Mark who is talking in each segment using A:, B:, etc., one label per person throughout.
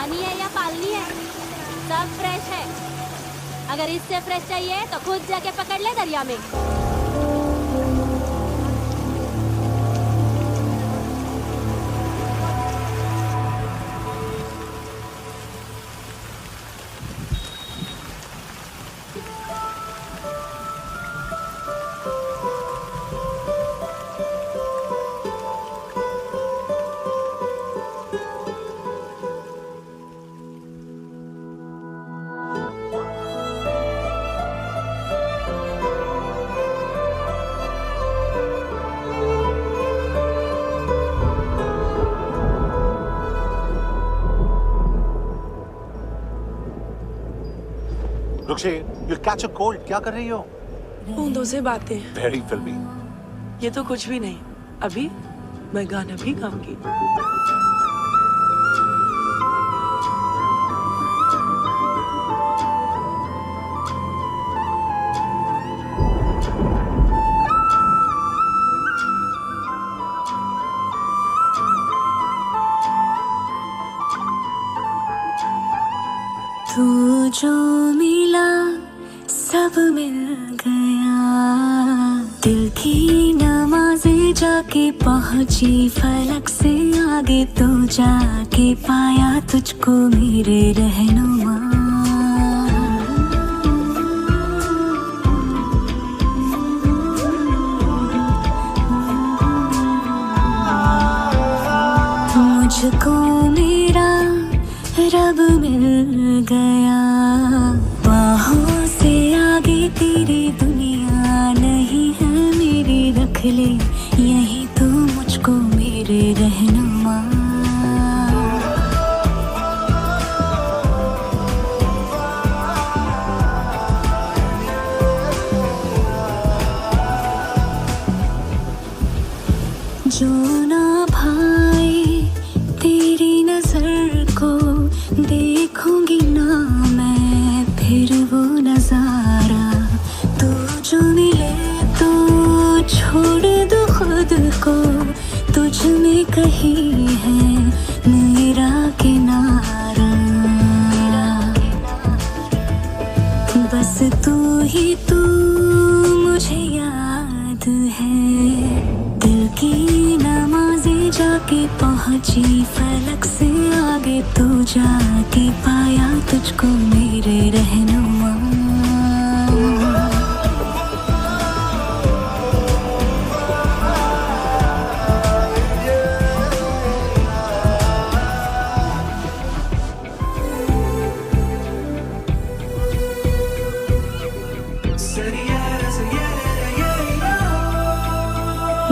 A: पानी है या पालनी है, सब फ्रेश है। अगर इससे फ्रेश चाहिए तो खुद जाके पकड़ ले दरिया में।
B: रुक्षे, you'll catch a cold. क्या कर रही हो?
C: बूंदों से बातें।
B: Very filmy.
C: ये तो कुछ भी नहीं। अभी मैं गाना भी गाऊंगी।
D: तू जो मिला सब मिल गया, दिल की नमाज़ें जाके पहुंची फलक से आगे, तो जाके पाया तुझको मेरे रहनुमा। मुझको मेरा रब मिल गया, बाहों से आगे तेरी दुनिया नहीं है मेरी, रख ले यही तो मुझको मेरे रहनुमा। जो ना भाई तेरी नजर को देखूंगी ना मैं फिर वो नजारा, तू जो मिले तो छोड़ दो खुद को, तुझ में कहीं है मेरा किनारा। बस तू ही तू मुझे याद है, दिल की नमाज़ें जाके पहुंची फलक से आगे, तो जाके पाया तुझको मेरे रहनुमा।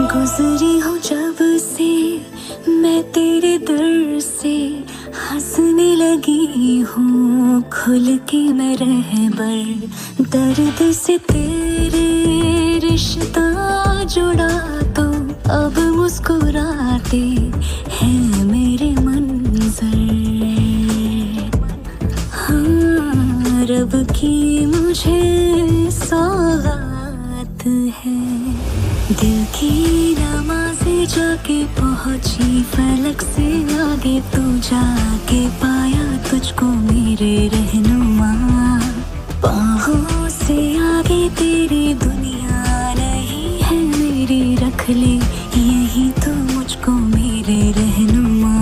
D: गुजरी हूँ जब से मैं तेरे दर से, हंसने लगी हूँ खुल के मैं रहबर, दर्द से तेरे रिश्ता जुड़ा, तो अब मुस्कुराते हैं मेरे मंजर। हाँ, रब की मुझे सौगात है, दिल की नमाज़ें जाके पहुंची फलक से आगे, तो जाके पाया तुझको मेरे रहनुमा। बाहों से आगे तेरी दुनिया नहीं है मेरी, रख ले यही तो मुझको मेरे रहनुमा।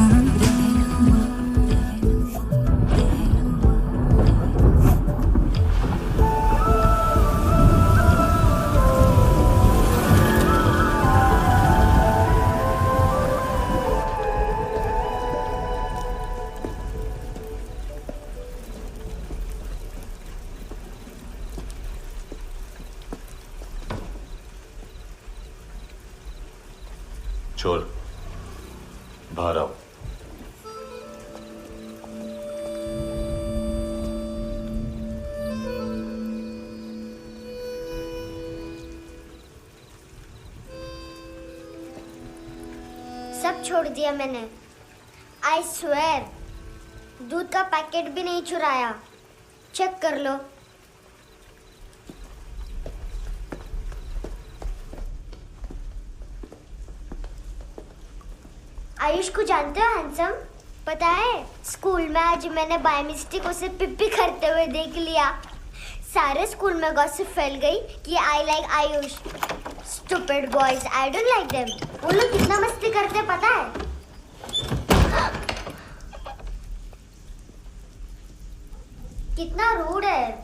B: चोर, बाहर आओ।
E: सब छोड़ दिया मैंने, आई स्वेर। दूध का पैकेट भी नहीं चुराया, चेक कर लो। आयुष को जानते हो हैंडसम? पता है स्कूल में आज मैंने बाय मिस्टेक उसे पिप्पी करते हुए देख लिया। सारे स्कूल में गॉसिप फैल गई कि I like Ayush. Stupid boys, I don't like them. वो लोग कितना मस्ती करते पता है? कितना रूड है।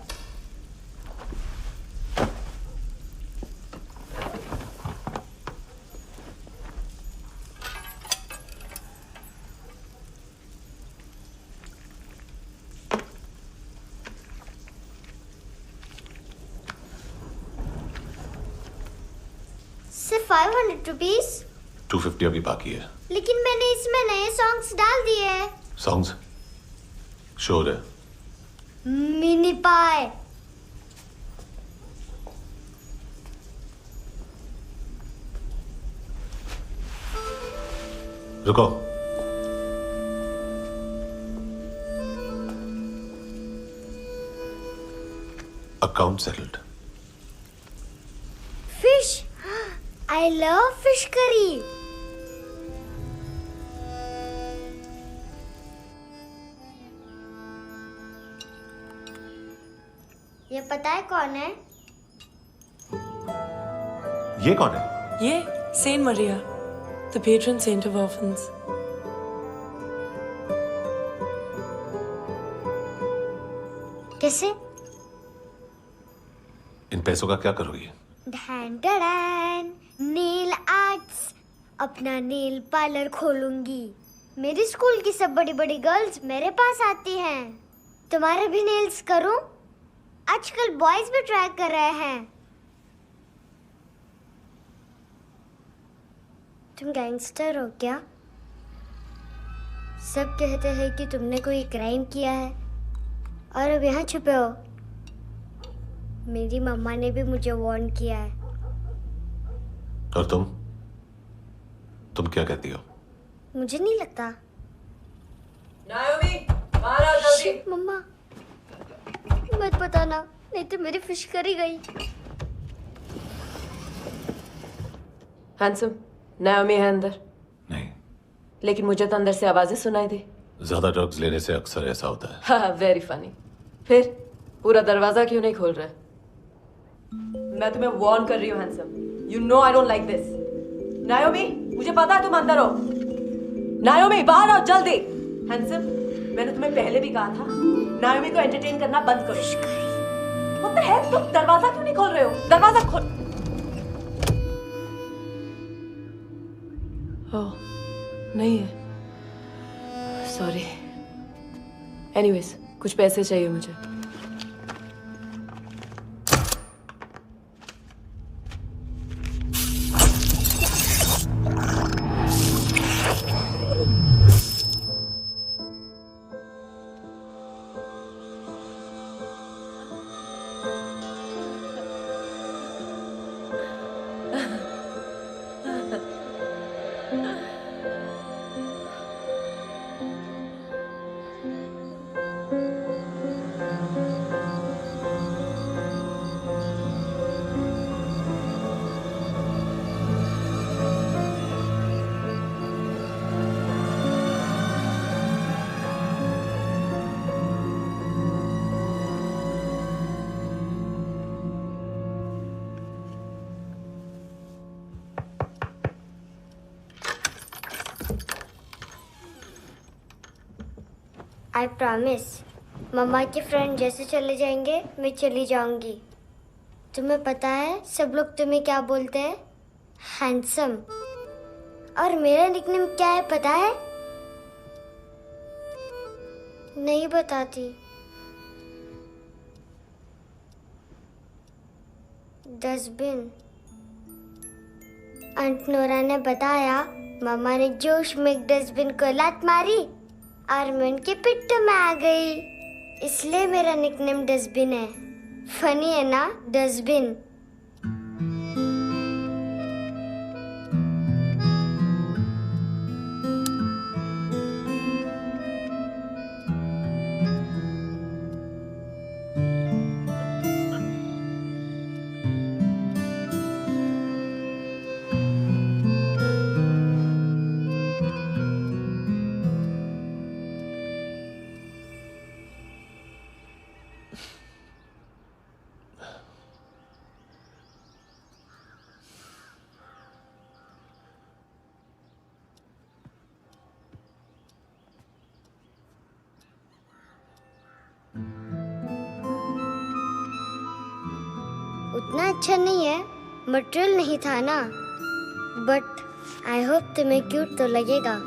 E: सिर्फ 500 रुपीज।
B: 250 अभी बाकी है।
E: लेकिन मैंने इसमें नए सॉन्ग्स डाल दिए हैं।
B: सॉन्ग्स शोर है।
E: मिनी पाए।
B: रुको। Account settled.
E: Fish. I love fish curry. ये पता है कौन है?
B: ये कौन है?
C: ये saint Maria, the patron saint of orphans.
E: कैसे?
B: इन पैसों का क्या करोगी?
E: ढैन ढैन, नेल आर्ट्स। अपना नेल पार्लर खोलूंगी। मेरी स्कूल की सब बड़ी बड़ी गर्ल्स मेरे पास आती हैं। तुम्हारे भी नेल्स करूं? आजकल बॉयज भी ट्राई कर रहे हैं। तुम गैंगस्टर हो क्या? सब कहते हैं कि तुमने कोई क्राइम किया है और अब यहाँ छुपे हो। मेरी मम्मा ने भी मुझे वार्न किया है।
B: और तुम क्या कहती हो?
E: मुझे नहीं लगता।
C: नायोमी, बाहर आओ जल्दी।
E: शिट, मम्मा मत बताना, नहीं तो मेरी फिश करी गई।
C: हैंडसम, नायोमी है अंदर।
B: नहीं।
C: लेकिन मुझे तो अंदर से आवाजें सुनाई दी।
B: ज्यादा ड्रग्स लेने से अक्सर ऐसा होता है।
C: हाँ, वेरी फनी। फिर पूरा दरवाजा क्यों नहीं खोल रहा? मैं तुम्हें वार्न कर रही हूँ handsome. You know I don't like this. नायोमी, मुझे पता है तुम अंदर हो। नायोमी, बाहर आओ जल्दी। हैंडसम, मैंने तुम्हें पहले भी कहा था नायोमी को एंटरटेन करना बंद करो। What the heck? तुम दरवाजा क्यों नहीं खोल रहे हो? दरवाजा खोल। ओह, नहीं है। सॉरी। एनीवेज, कुछ पैसे चाहिए मुझे।
E: आई प्रॉमिस, मम्मा के फ्रेंड जैसे चले जाएंगे मैं चली जाऊंगी। तुम्हें पता है सब लोग तुम्हें क्या बोलते हैं? हैंडसम। और मेरा निकनेम क्या है पता है? नहीं बताती। डस्टबिन। आंट नोरा ने बताया मम्मा ने जोश में एक डस्टबिन को लात मारी और मैं उनके पिट्ठू में आ गई, इसलिए मेरा निकनेम डस्टबिन है। फनी है ना डस्टबिन? अच्छा नहीं है, मटेरियल नहीं था ना, बट आई होप तुम्हें क्यूट तो लगेगा।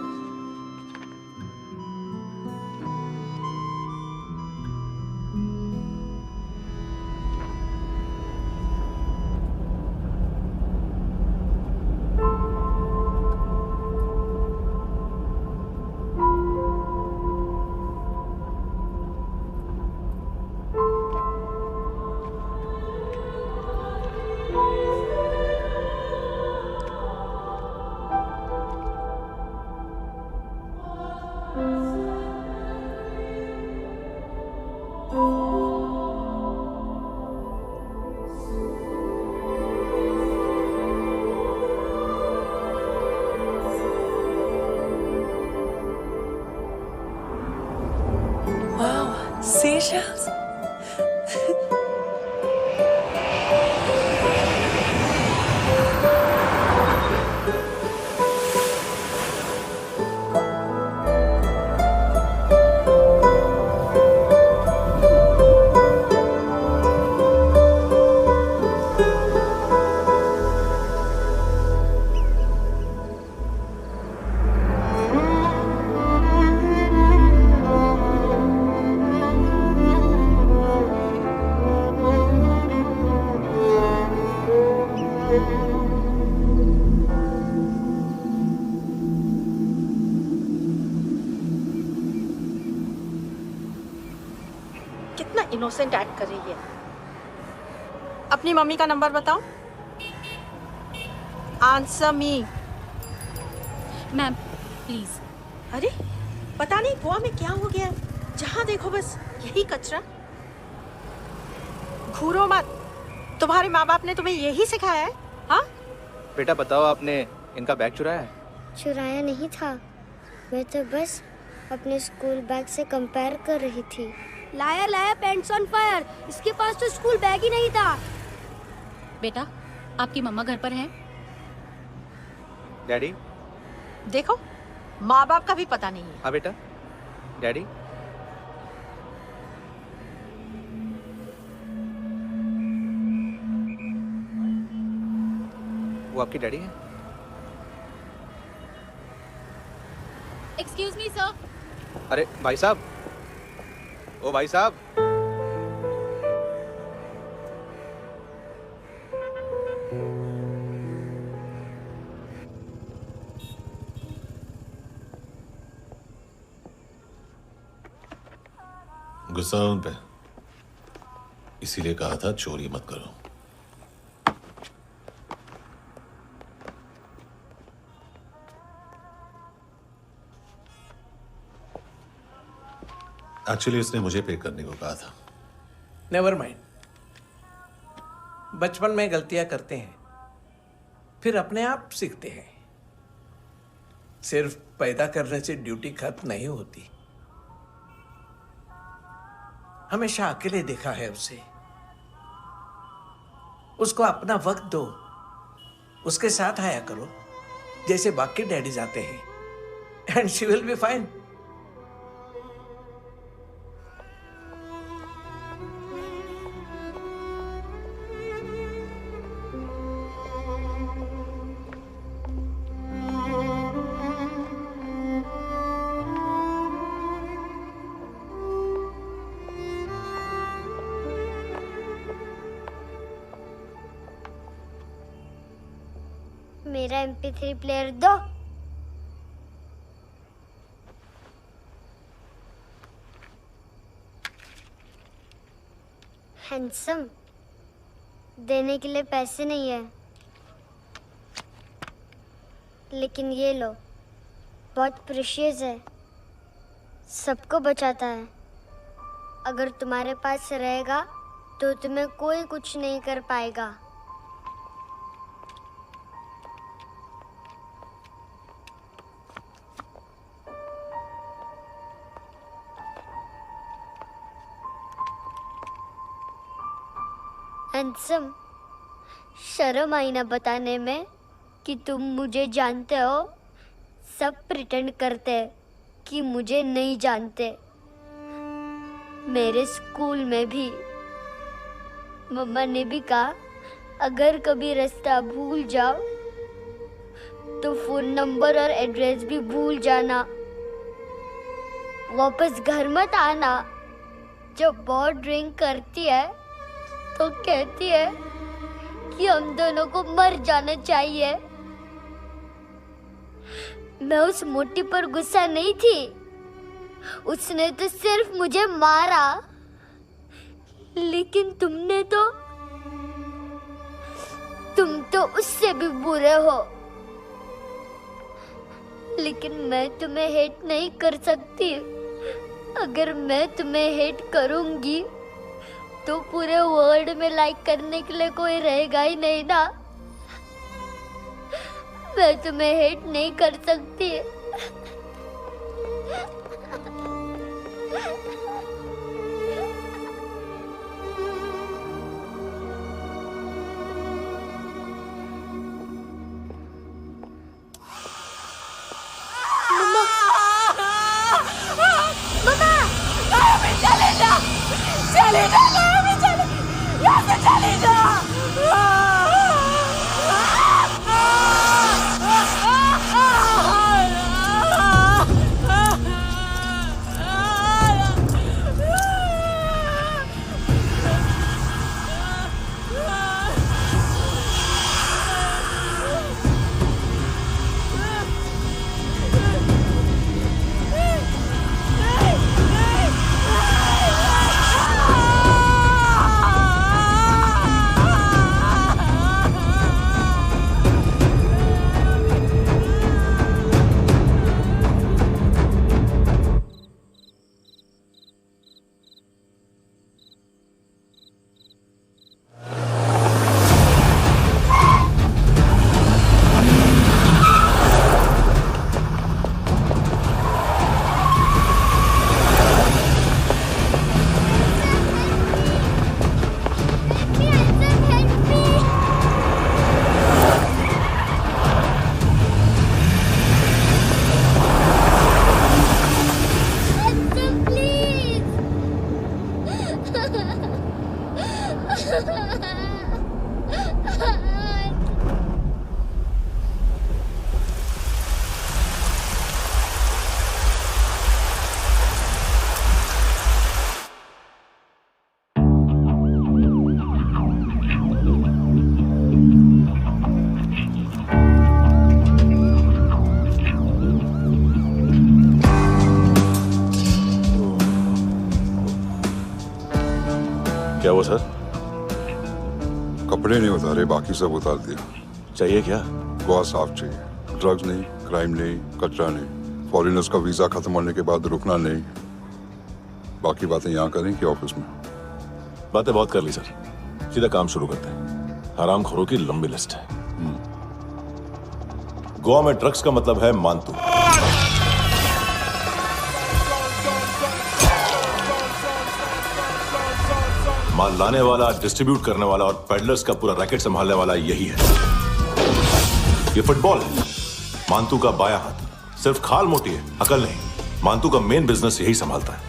F: Wow, seashells.
G: कितना इनोसेंट एक्ट कर रही है। अपनी मम्मी का नंबर बताओ। Answer me.
A: Ma'am please.
G: अरे पता नहीं गोवा में क्या हो गया है, जहाँ देखो बस यही कचरा। घूरो मत, तुम्हारे माँ बाप ने तुम्हें यही सिखाया है? हाँ
H: बेटा बताओ, आपने इनका बैग चुराया है?
E: चुराया नहीं था, मैं तो बस अपने स्कूल बैग से कंपेयर कर रही थी।
A: Liar liar pants on fire, इसके पास तो स्कूल बैग ही नहीं था। बेटा आपकी मम्मा घर पर हैं?
H: डैडी?
G: देखो माँ बाप का भी पता नहीं है।
H: हाँ बेटा। डैडी? वो आपकी डैडी है?
A: Excuse me sir.
H: अरे भाई साहब, ओ भाई साहब।
B: गुस्सा उन पे, इसीलिए कहा था चोरी मत करो। एक्चुअली उसने मुझे पे करने को कहा था।
I: नेवर माइंड, बचपन में गलतियां करते हैं, फिर अपने आप सीखते हैं। सिर्फ पैदा करने से ड्यूटी खत्म नहीं होती। हमेशा अकेले देखा है उसे। उसको अपना वक्त दो, उसके साथ आया करो जैसे बाकी डैडीज आते हैं, and she will be fine.
E: मेरा MP3 प्लेयर दो। हैंडसम, देने के लिए पैसे नहीं है, लेकिन ये लो, बहुत प्रेशियस है, सबको बचाता है। अगर तुम्हारे पास रहेगा तो तुम्हें कोई कुछ नहीं कर पाएगा। हैंडसम, शर्म आई ना बताने में कि तुम मुझे जानते हो। सब प्रिटेंड करते हैं कि मुझे नहीं जानते। मेरे स्कूल में भी मम्मा ने भी कहा अगर कभी रास्ता भूल जाओ तो फोन नंबर और एड्रेस भी भूल जाना। वापस घर मत आना। जब बहुत ड्रिंक करती है तो कहती है कि हम दोनों को मर जाना चाहिए। मैं उस मोटी पर गुस्सा नहीं थी, उसने तो सिर्फ मुझे मारा। लेकिन तुम तो उससे भी बुरे हो। लेकिन मैं तुम्हें हेट नहीं कर सकती। अगर मैं तुम्हें हेट करूंगी तो पूरे वर्ल्ड में लाइक करने के लिए कोई रहेगा ही नहीं ना। मैं तुम्हें हेट नहीं कर सकती।
B: क्या हुआ सर?
J: कपड़े नहीं उतारे, बाकी सब उतार दिया।
B: चाहिए क्या?
J: गोवा साफ चाहिए। ड्रग्स नहीं, क्राइम नहीं, कचरा नहीं। फॉरेनर्स का वीजा खत्म होने के बाद रुकना नहीं। बाकी बातें यहाँ करें कि ऑफिस में?
B: बातें बहुत कर ली सर, सीधा काम शुरू करते हैं। हरामखोरों की लंबी लिस्ट है। गोवा में ड्रग्स का मतलब है मानतू। माल लाने वाला, डिस्ट्रीब्यूट करने वाला और पेडलर्स का पूरा रैकेट संभालने वाला यही है। ये फुटबॉल है, मानतू का बायां हाथ। सिर्फ खाल मोटी है, अकल नहीं। मानतू का मेन बिजनेस यही संभालता है।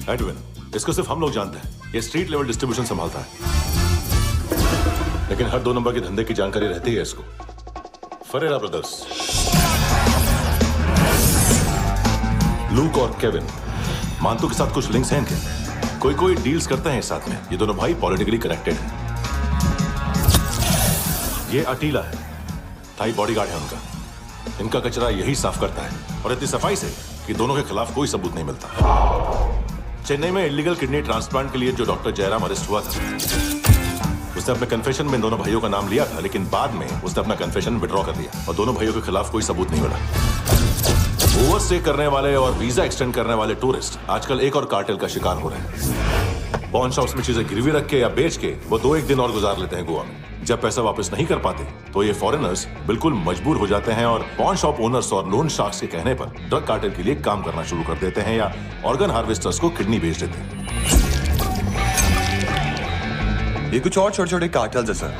B: एडविन, इसको सिर्फ हम लोग जानते हैं। ये स्ट्रीट लेवल डिस्ट्रीब्यूशन संभालता है, लेकिन हर 2 नंबर के धंधे की जानकारी रहती है इसको। फरेरा ब्रदर्स, लूक और केविन, मानतू के साथ कुछ लिंक्स हैं इनके। कोई डील्स करते हैं साथ में। ये दोनों भाई पॉलिटिकली कनेक्टेड हैं। ये अटीला है, थाई बॉडीगार्ड है उनका। इनका कचरा यही साफ करता है, और इतनी सफाई से कि दोनों के खिलाफ कोई सबूत नहीं मिलता। चेन्नई में इलीगल किडनी ट्रांसप्लांट के लिए जो डॉक्टर जयराम अरेस्ट हुआ था, उसने अपने कन्फेशन में दोनों भाइयों का नाम लिया था, लेकिन बाद में उसने अपना कन्फेशन विड्रॉ कर दिया और दोनों भाइयों के खिलाफ कोई सबूत नहीं मिला। ओवरस्टे करने वाले और वीजा एक्सटेंड करने वाले टूरिस्ट आजकल एक और कार्टेल का शिकार हो रहे हैं। पॉन शॉप्स में चीजें गिरवी रख के या बेच के वो 2-1 दिन और गुजार लेते हैं गोवा में। जब पैसा वापस नहीं कर पाते तो ये फॉरेनर्स बिल्कुल मजबूर हो जाते हैं और पॉन शॉप ओनर्स और लोन शार्क्स के कहने पर ड्रग कार्टेल के लिए काम करना शुरू कर देते हैं या ऑर्गन हार्वेस्टर्स को किडनी बेच देते हैं।
K: ये कुछ और छोटे-छोटे कार्टेल्स है सर।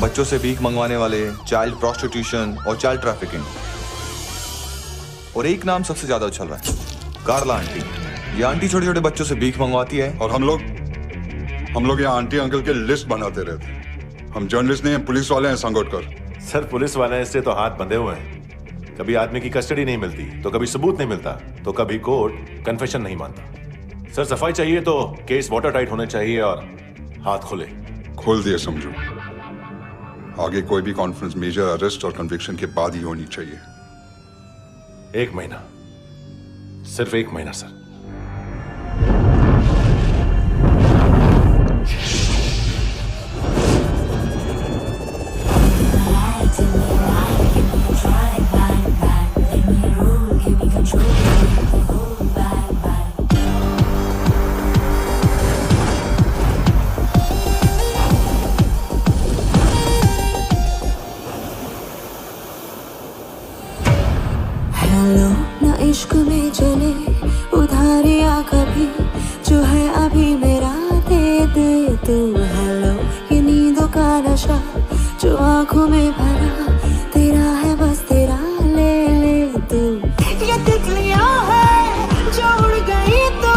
K: बच्चों से भीख मंगवाने वाले, चाइल्ड प्रोस्टिट्यूशन और चाइल्ड ट्रैफिकिंग। और एक नाम सबसे ज्यादा उछल रहा है, कार्ला आंटी। ये आंटी छोटे छोटे बच्चों से भीख मंगवाती है।
J: और हम लोग यहाँ आंटी अंकल के लिस्ट बनाते रहते हैं। हम जर्नलिस्ट नहीं हैं, पुलिस वाले हैं संगोटकर।
B: सर पुलिस वाले हैं, इससे तो हाथ बंधे हुए हैं। कभी आदमी की कस्टडी नहीं मिलती तो कभी सबूत नहीं मिलता तो कभी कोर्ट कन्फेशन नहीं मानता। सर सफाई चाहिए तो केस वाटर टाइट होने चाहिए और हाथ खुले।
J: खोल दिए समझो। आगे कोई भी कॉन्फ्रेंस मेजर अरेस्ट और कन्विक्शन के बाद ही होनी चाहिए।
B: 1 महीना, सिर्फ 1 महीना सर।
D: इश्क में चले उधारिया कभी, जो है अभी मेरा दे दे तू। हेलो ये नींदों का नशा जो आंखों में भरा, तेरा है बस तेरा ले ले तू। ये तितलियां है जो उड़ गई तो,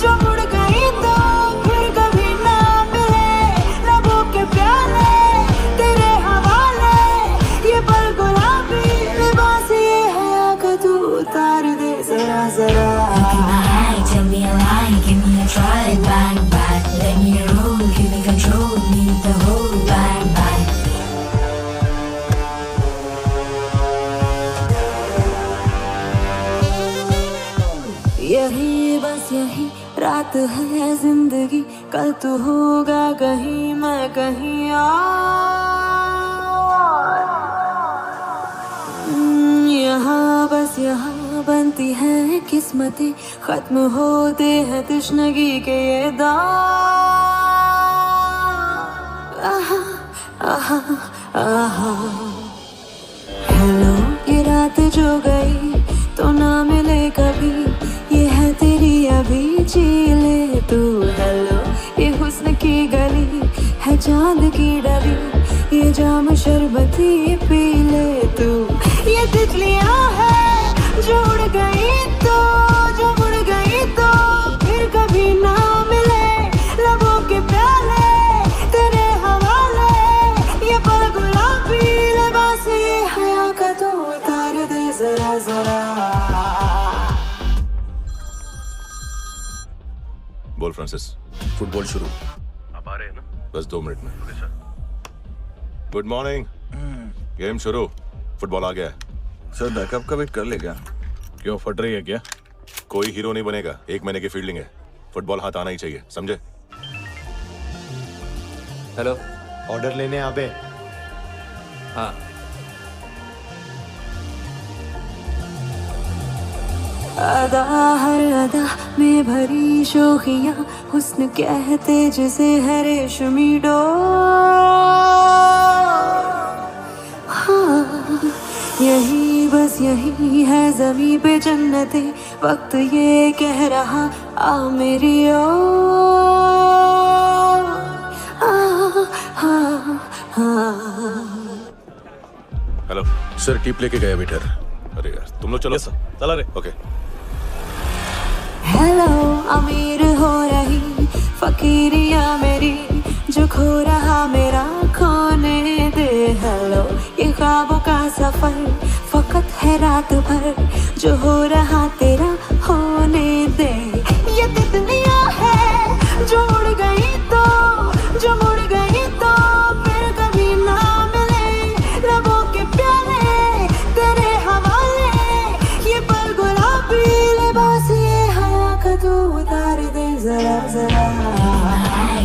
D: जो उड़ गई तो फिर कभी ना मिले। लबों के प्याले तेरे हवाले, ये पल गुलाबी लिबास ये है आका तू उतार दे जरा जरा। Tell me a lie, give me a try, bang bang. Let me roll, give me control, need the whole bang bang. यही बस यही रात है जिंदगी, कल तू होगा कहीं मैं कहीं और। यहाँ बस यहाँ बनती है किस्मतें, खत्म होते हैं तश्नगी के ये दाग। आहा आहा आहा। हेलो ये रात जो गई तो ना मिले कभी, ये है तेरी अभी जी ले तू। हेलो ये हुस्न की गली है चांद की डली, ये जाम शरबती पी ले तू। ये तितलियां है जो उड़ गई तो, जो उड़ गई तो फिर कभी ना मिले। लबों के प्याले तेरे हवाले, ये पल गुलाबी लिबास ये हया का तू उतार दे जरा जरा।
B: बोल फ्रांसिस।
H: फुटबॉल शुरू।
B: आप आ रहे हैं ना? बस 2 मिनट में। Good morning. गेम शुरू। फुटबॉल आ गया है।
K: सर बैकअप का वेट कर ले क्या?
H: क्यों फट रही है क्या?
B: कोई हीरो नहीं बनेगा, 1 महीने की फील्डिंग है। फुटबॉल हाथ आना ही चाहिए, समझे?
H: हेलो, ऑर्डर लेने आबे। हाँ।
D: अदा हर अदा में भरी शोखियां, हुस्न कहते जिसे है रेशमी डोर। हाँ यही बस यही है ज़मीं पे जन्नते, वक्त ये कह रहा आ मेरी ओर।
B: हेलो
H: सर, टिप लेके गया वेटर।
B: अरे यार तुम लोग चलो।
H: सर चला रे।
B: ओके।
D: हेलो अमीर हो रही फकीरिया मेरी, जो खो रहा मेरा खोने दे। हेलो ये ख्वाबों का सफर फकत है रात भर, जो हो रहा तेरा होने दे। ये तितलियां है जो उड़ गई तो, जो मुड़ गई तो फिर कभी ना मिले। लबों के प्याले तेरे हवाले, ये पल गुलाबी लिबास ये हया का तू उतार दे जरा जरा।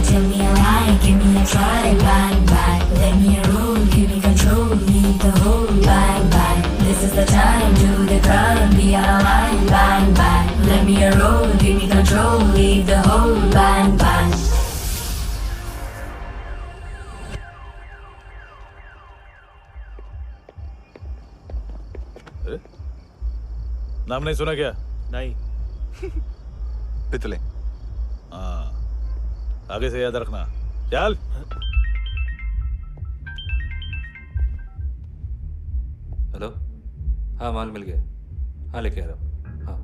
D: Tell me a lie, give me a try, bang bang. Let me roll, give me control, need the whole bang bang. This is the time, do the crime, be alive, bang bang. Let me roll, give me control, leave the whole bang bang.
H: नाम नहीं सुना क्या?
K: नहीं। पितले।
H: हाँ, आगे से याद रखना। चल।
L: हेलो, हाँ माल मिल गया, हाँ लेके आ रहा हूँ, हाँ।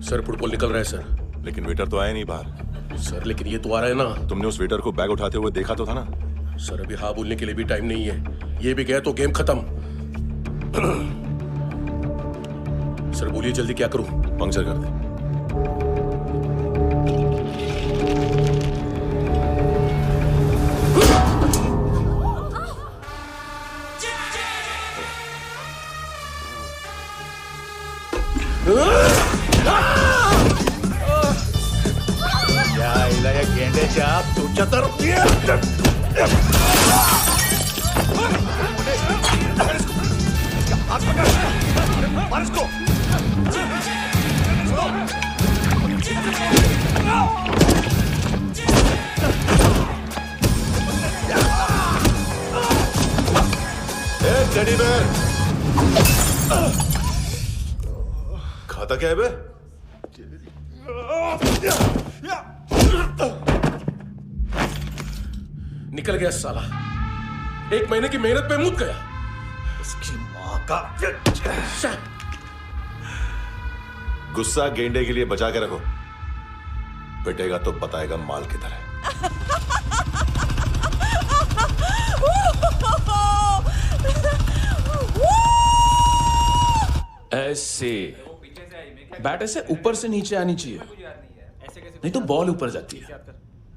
M: सर फुटबॉल निकल रहा है सर।
B: लेकिन वेटर तो आया नहीं बाहर।
M: सर लेकिन ये तो आ रहा है ना।
B: तुमने उस वेटर को बैग उठाते हुए देखा तो था ना।
M: सर अभी हाँ बोलने के लिए भी टाइम नहीं है, ये भी गया तो गेम खत्म। सर बोलिए जल्दी क्या करूं?
B: पंक्चर कर दे।
I: गेंडे आप तू चतर
B: टेडी बेयर खाता क्या है बे?
M: निकल गया साला, 1 महीने की मेहनत पे मुक गया।
I: इसकी माँ का
B: गुस्सा गेंडे के लिए बचा के रखो, पिटेगा तो बताएगा माल किधर है।
N: ऐसे बैट ऐसे ऊपर से नीचे आनी चाहिए, नहीं तो बॉल ऊपर जाती है।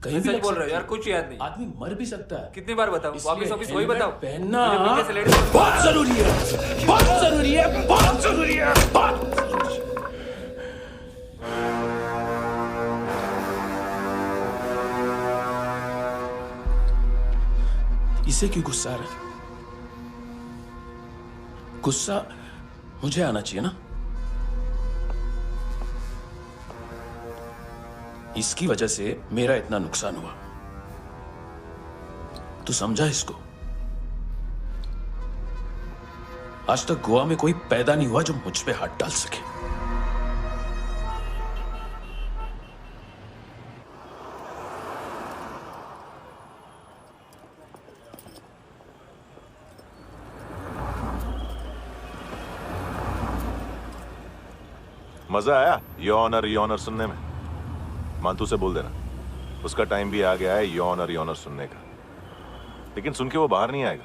N: कहीं भी
L: बोल रहे हो यार, कुछ याद नहीं।
N: आदमी मर भी सकता है।
L: कितनी बार बताऊं? वापस ऑफिस वही बताओ।
N: पहनना बहुत जरूरी है, बहुत जरूरी है, बहुत जरूरी है, बहुत। इसे क्यों गुस्सा आ रहा है? गुस्सा मुझे आना चाहिए ना। इसकी वजह से मेरा इतना नुकसान हुआ, तू समझा इसको? आज तक गोवा में कोई पैदा नहीं हुआ जो मुझ पे हाथ डाल सके।
B: मजा आया योनर सुनने में? मानतू से बोल देना, उसका टाइम भी आ गया है योनर सुनने का। लेकिन सुन के वो बाहर नहीं आएगा,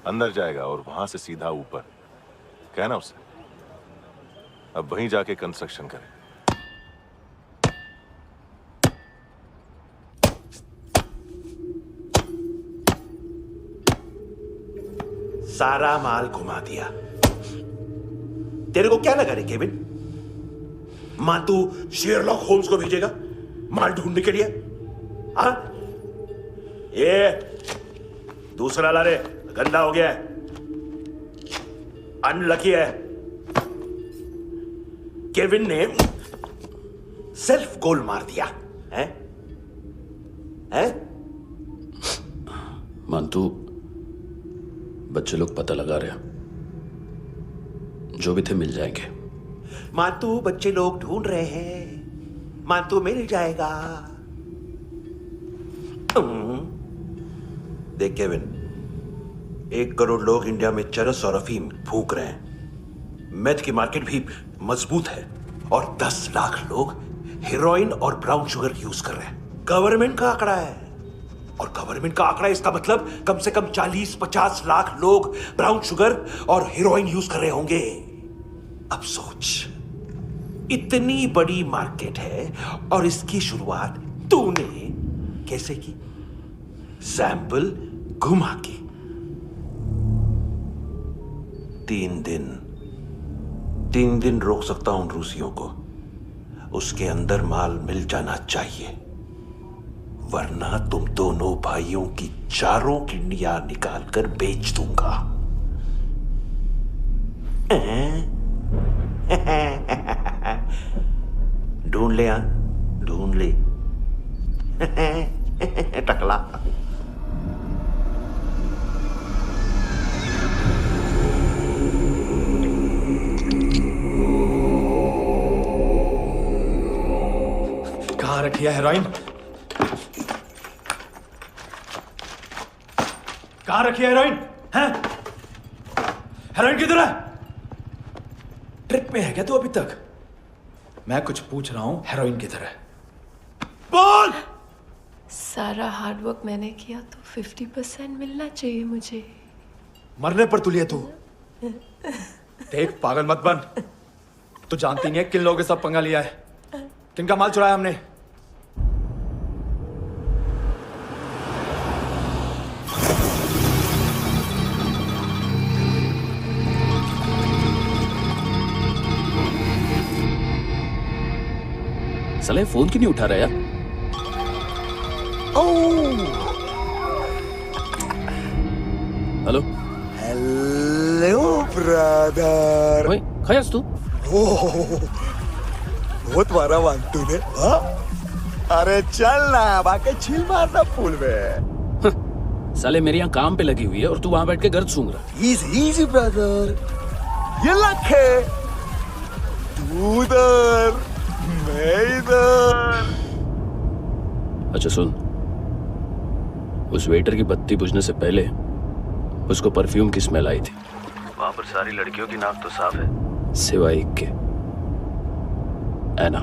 B: अंदर जाएगा और वहां से सीधा ऊपर। कहना उससे अब वहीं जाके कंस्ट्रक्शन करे।
I: सारा माल घुमा दिया। तेरे को क्या लगा रे केविन? मां तू शेरलॉक होम्स को भेजेगा माल ढूंढने के लिए? हाँ, ये दूसरा ला रे, गंदा हो गया है, अनलकी है। केविन ने सेल्फ गोल मार दिया है? हैं?
N: मानतू, बच्चे लोग पता लगा रहे हैं, जो भी थे मिल जाएंगे।
I: मानतू, बच्चे लोग ढूंढ रहे हैं, मानतू मिल जाएगा। देख केविन, 1 करोड़ लोग इंडिया में चरस और अफीम फूंक रहे हैं। मेथ की मार्केट भी मजबूत है और 10 लाख लोग हेरोइन और ब्राउन शुगर यूज कर रहे हैं। गवर्नमेंट का आंकड़ा है, और गवर्नमेंट का आंकड़ा, इसका मतलब कम से कम 40-50 लाख लोग ब्राउन शुगर और हेरोइन यूज कर रहे होंगे। अब सोच, इतनी बड़ी मार्केट है और इसकी शुरुआत तूने कैसे की? सैंपल घुमा के। 3 दिन रोक सकता हूं रूसियों को, उसके अंदर माल मिल जाना चाहिए, वरना तुम दोनों भाइयों की 4 किडनियां निकाल कर बेच दूंगा। ढूंढ ले, ढूंढ ले। टकला।
H: कहाँ रखी है हेरोइन? कहाँ रखी है हेरोइन? हैं? हेरोइन किधर है? ट्रिप पे है क्या तू अभी तक? मैं कुछ पूछ रहा हूं, हेरोइन किधर है? बोल!
F: सारा हार्ड वर्क मैंने किया तो 50% मिलना चाहिए मुझे।
H: मरने पर तुलिए तू। देख पागल मत बन। तू जानती नहीं है किन लोगों के साथ पंगा लिया है, किनका माल चुराया हमने।
N: साले फोन क्यों नहीं उठा रहा यार? Hello
O: hello brother.
N: ओए खयास तू?
O: बहुत मारा मानतू ने। हाँ? अरे चल ना, बाकी छील मारना पूल में।
N: साले मेरी यहाँ काम पे लगी हुई है और तू वहां बैठ के गर्द सूंघ रहा।
O: इजी ब्रदर, ये लक है। तू उधर, मैं इधर।
N: अच्छा सुन, उस वेटर की बत्ती बुझने से पहले उसको परफ्यूम की स्मेल आई थी। वहां पर सारी लड़कियों की नाक तो साफ है, सिवाय एक के, एना।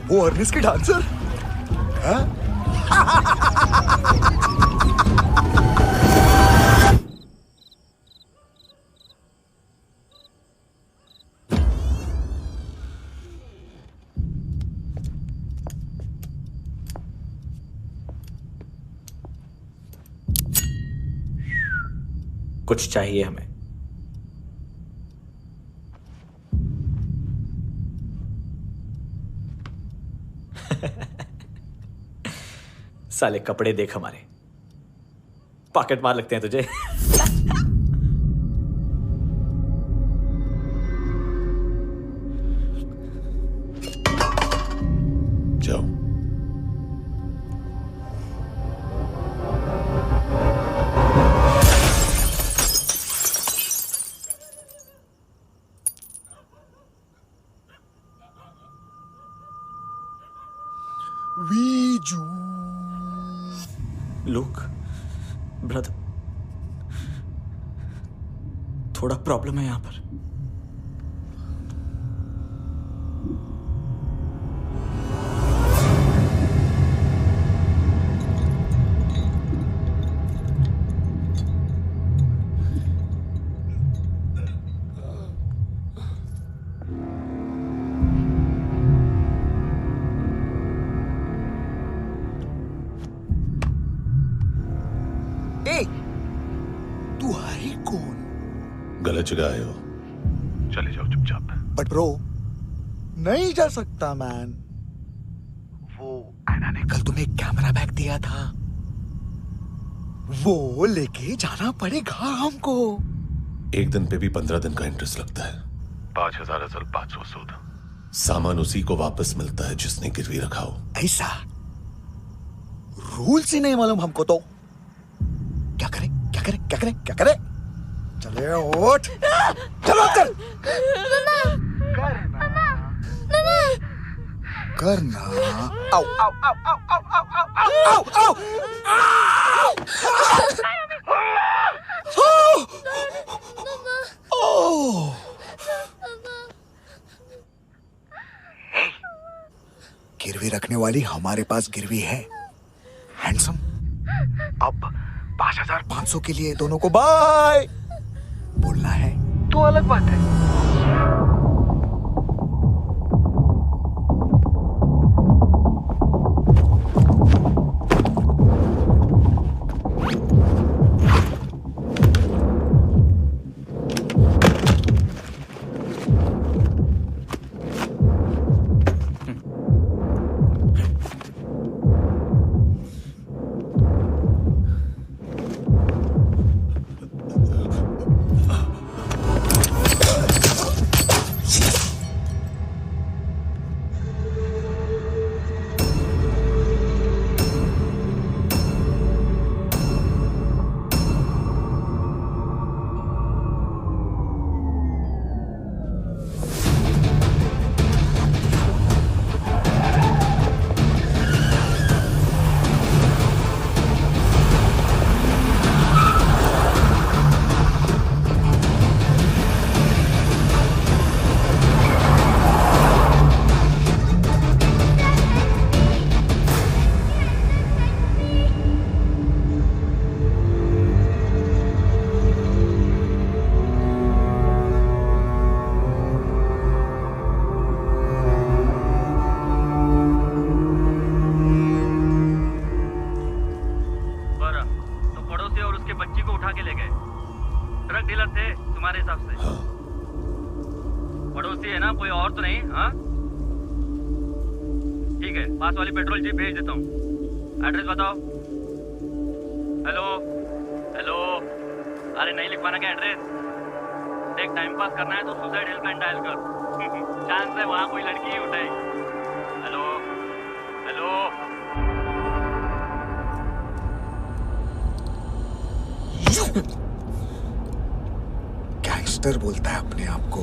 O: वो अर्निस की डांसर? हाँ?
H: कुछ चाहिए हमें। साले कपड़े देख हमारे, पॉकेट मार लगते हैं तुझे।
B: जाओ।
H: लुक ब्रदर, थोड़ा प्रॉब्लम है यहां पर।
O: तू है कौन?
B: गलत जगह आए हो, चले जाओ चुपचाप।
O: बट ब्रो, नहीं जा सकता मैन। वो एना ने कल तुम्हें कैमरा बैग दिया था, वो लेके जाना पड़ेगा हमको।
B: एक दिन पे भी 15 दिन का इंटरेस्ट लगता है। 5,000 असल 500 सूद। सामान उसी को वापस मिलता है जिसने गिरवी रखा हो।
O: ऐसा रूल्स ही नहीं मालूम हमको तो। क्या करें क्या करें क्या करें क्या करें? चले उठ, चलो कर करना। आओ आओ आओ आओ आओ आओ आओ आओ आओ। गिरवी रखने वाली हमारे पास गिरवी है। हैंडसम, अब 5,500 के लिए दोनों को बाय बोलना है तो अलग बात है।
P: तुम्हारे हिसाब से?
B: हाँ।
P: पड़ोसी है ना, कोई और तो नहीं? हाँ ठीक है, पास वाली पेट्रोल जीप भेज देता हूँ। एड्रेस बताओ। हेलो हेलो, अरे नहीं लिखवाना क्या एड्रेस? देख, टाइम पास करना है तो सुसाइड हेल्पलाइन डायल कर। चांस है वहाँ कोई लड़की ही उठाएगी। Hello hello.
O: गैंगस्टर बोलता है अपने आप को।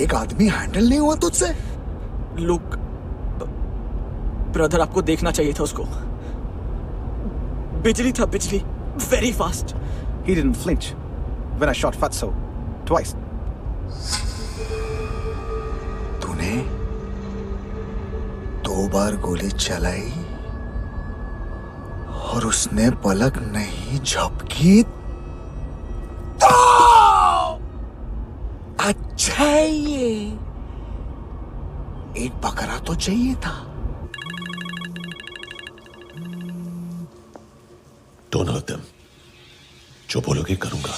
O: एक आदमी हैंडल नहीं हुआ तुझसे?
Q: लुक ब्रदर, आपको देखना चाहिए था उसको। बिजली था, बिजली, very fast.
R: He didn't flinch when I shot Fatso twice.
O: तूने 2 बार गोली चलाई और उसने पलक नहीं झपकी तो अच्छा है ये। एक बकरा तो चाहिए था।
B: Don't hurt them. जो बोलोगे करूंगा।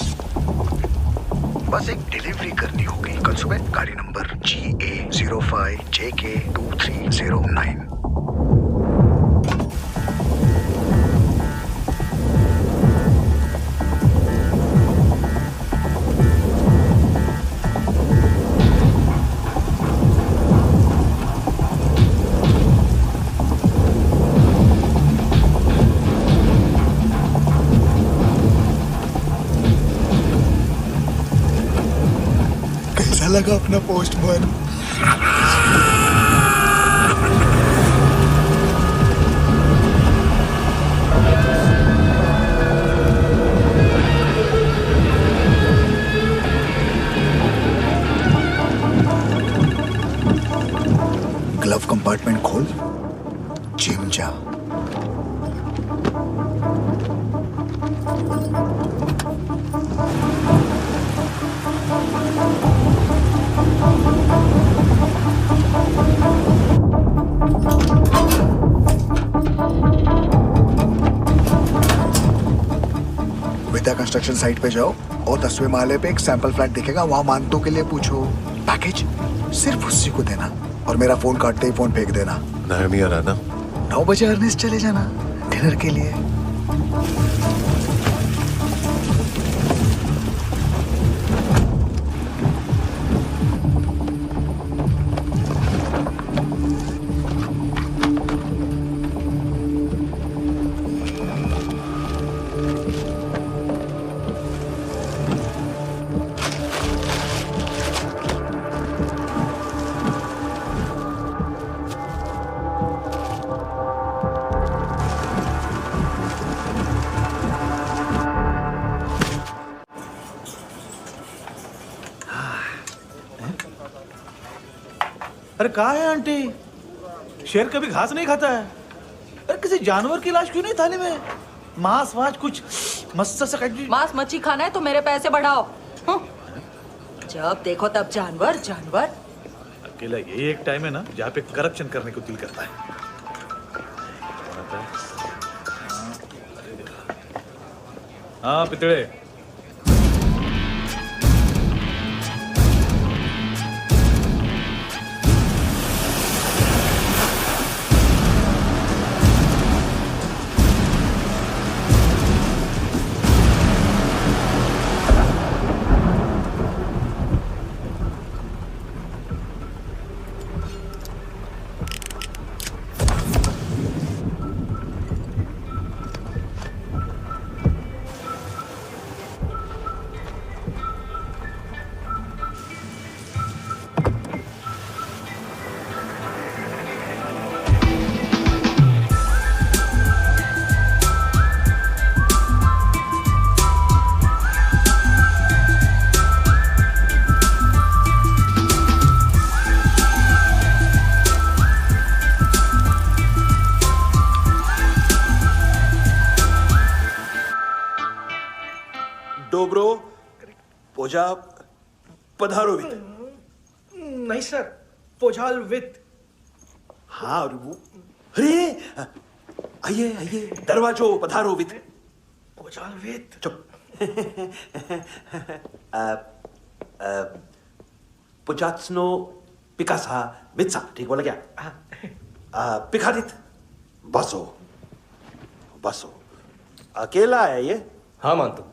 O: बस एक डिलीवरी करनी होगी कल सुबह। गाड़ी नंबर GA05JK2309। कैसा लगा अपना पोस्टमैन? ग्लव कंपार्टमेंट खोल, जिम जा। विद्या कंस्ट्रक्शन साइट पे जाओ और 10वें माले पे एक सैंपल फ्लैट दिखेगा, वहां मानतों के लिए पूछो। पैकेज सिर्फ उसी को देना और मेरा फोन काटते ही फोन फेंक देना।
B: नायमी आ रहा ना?
O: 9 बजे अर्नेस्ट चले जाना डिनर के लिए।
H: अरे कहाँ है आंटी? शेर कभी घास नहीं खाता है। अरे किसी जानवर की लाश क्यों नहीं थाली में? मांस वाच कुछ मस्त सा
G: मांस मच्छी खाना है तो मेरे पैसे बढ़ाओ। जब देखो तब जानवर जानवर।
H: अकेला यही एक टाइम है ना जहाँ पे करप्शन करने को दिल करता है। हाँ पितड़े।
I: डोब्रो पोजा पधारोवित।
H: नहीं सर, पोझाल विथ।
I: हाँ अरे आइए आइए, दरवाजो पधारोवित।
H: पोझाल विथ।
I: चुप। पुचात्सनो पिकासा मित्सा, ठीक बोला क्या? पिखादित बसो बसो। अकेला है ये?
M: हाँ मानतो।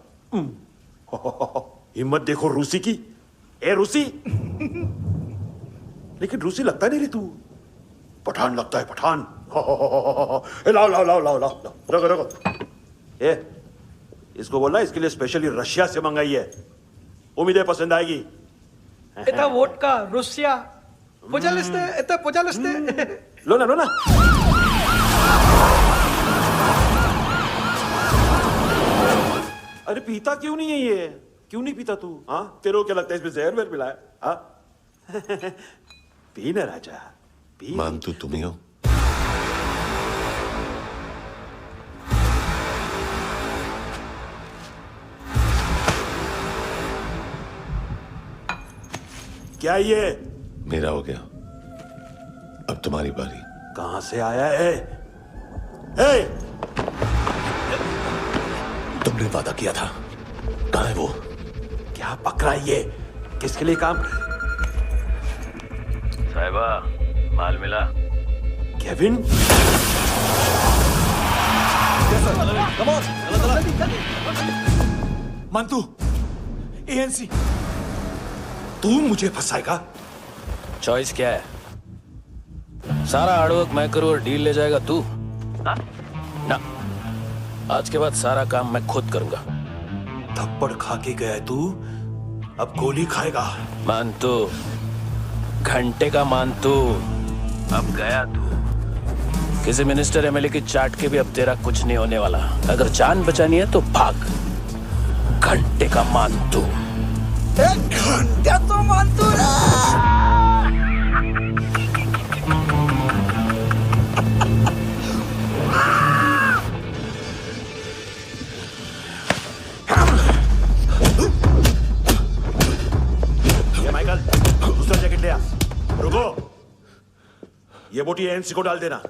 I: हिम्मत देखो रूसी की। ए रूसी, लेकिन रूसी लगता नहीं रे तू, पठान लगता है पठान। लाओ लाओ लाओ लाओ लाओ, रखो रखो। ए इसको बोलना इसके लिए स्पेशली रशिया से मंगाई है, उम्मीद है पसंद आएगी।
M: इतना वोडका रुसिया पोजालिस्ते, इतना पोजालिस्ते।
I: लो ना लो ना। अरे पीता क्यों नहीं है ये? क्यों नहीं पीता तू? हाँ तेरे को क्या लगता है इसमें जहर वहर मिला है? हाँ पी ना राजा पी।
B: मान तू तुम ही हो।
I: क्या ये?
B: मेरा हो गया, अब तुम्हारी बारी।
I: कहां से आया है? हे!
B: तुमने वादा किया था, कहां है वो?
I: क्या पकड़ा ये? किसके लिए काम?
N: साहिबा माल मिला?
I: केविन?
H: मंतू, एएनसी।
I: तू मुझे फंसाएगा?
N: चॉइस क्या है? सारा हार्डवर्क मैं करूं और डील ले जाएगा तू? ना, आज के बाद सारा काम मैं खुद करूंगा।
I: थप्पड़ खा के गया तू, अब गोली खाएगा।
N: मान तू, घंटे का मान तू, अब गया तू। किसी मिनिस्टर एमएलए की चाट के भी अब तेरा कुछ नहीं होने वाला। अगर जान बचानी है तो भाग। घंटे का मान तू।
O: एक घंटे तो मान तू
I: माइकल, दूसरा जैकेट ले आ। रुको, ये बोटी एएनसी को डाल देना।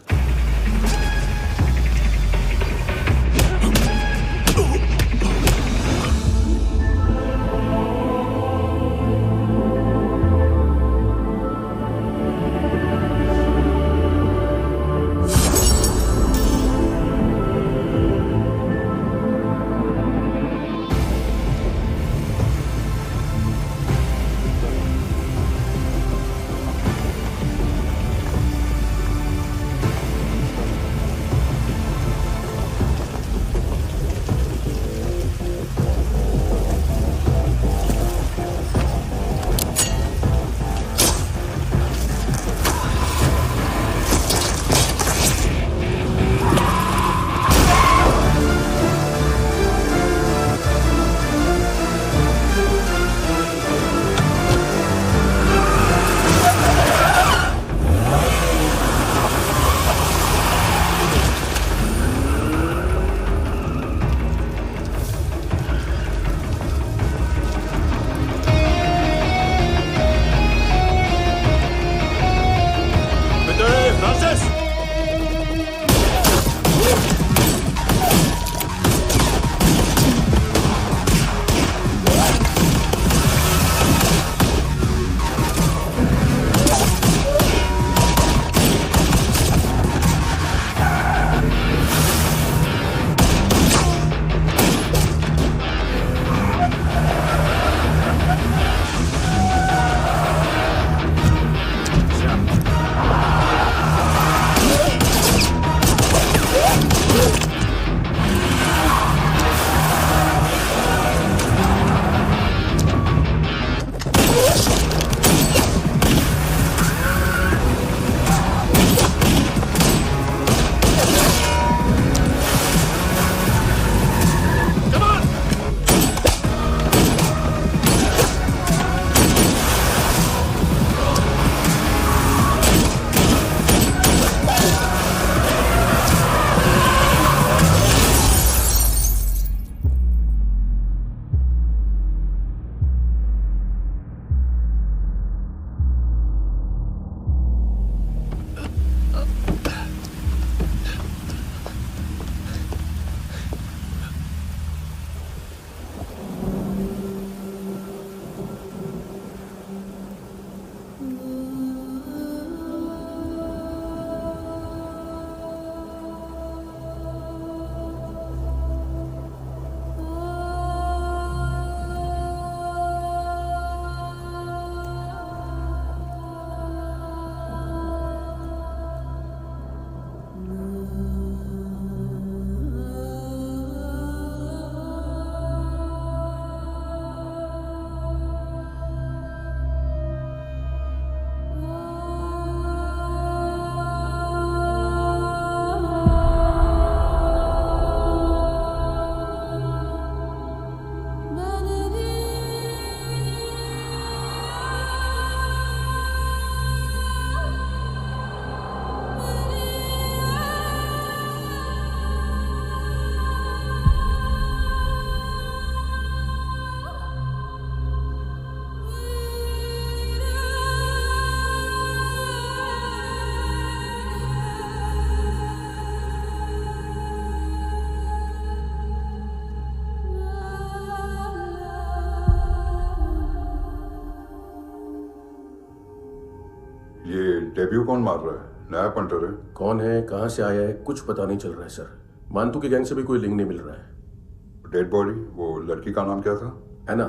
J: ये डेब्यू कौन मार रहा है? नया पंटर है?
M: कौन है, कहाँ से आया है, कुछ पता नहीं चल रहा है सर। मानतू की गैंग से भी कोई लिंक नहीं मिल रहा है।
J: डेड बॉडी, वो लड़की का नाम क्या था?
M: है ना।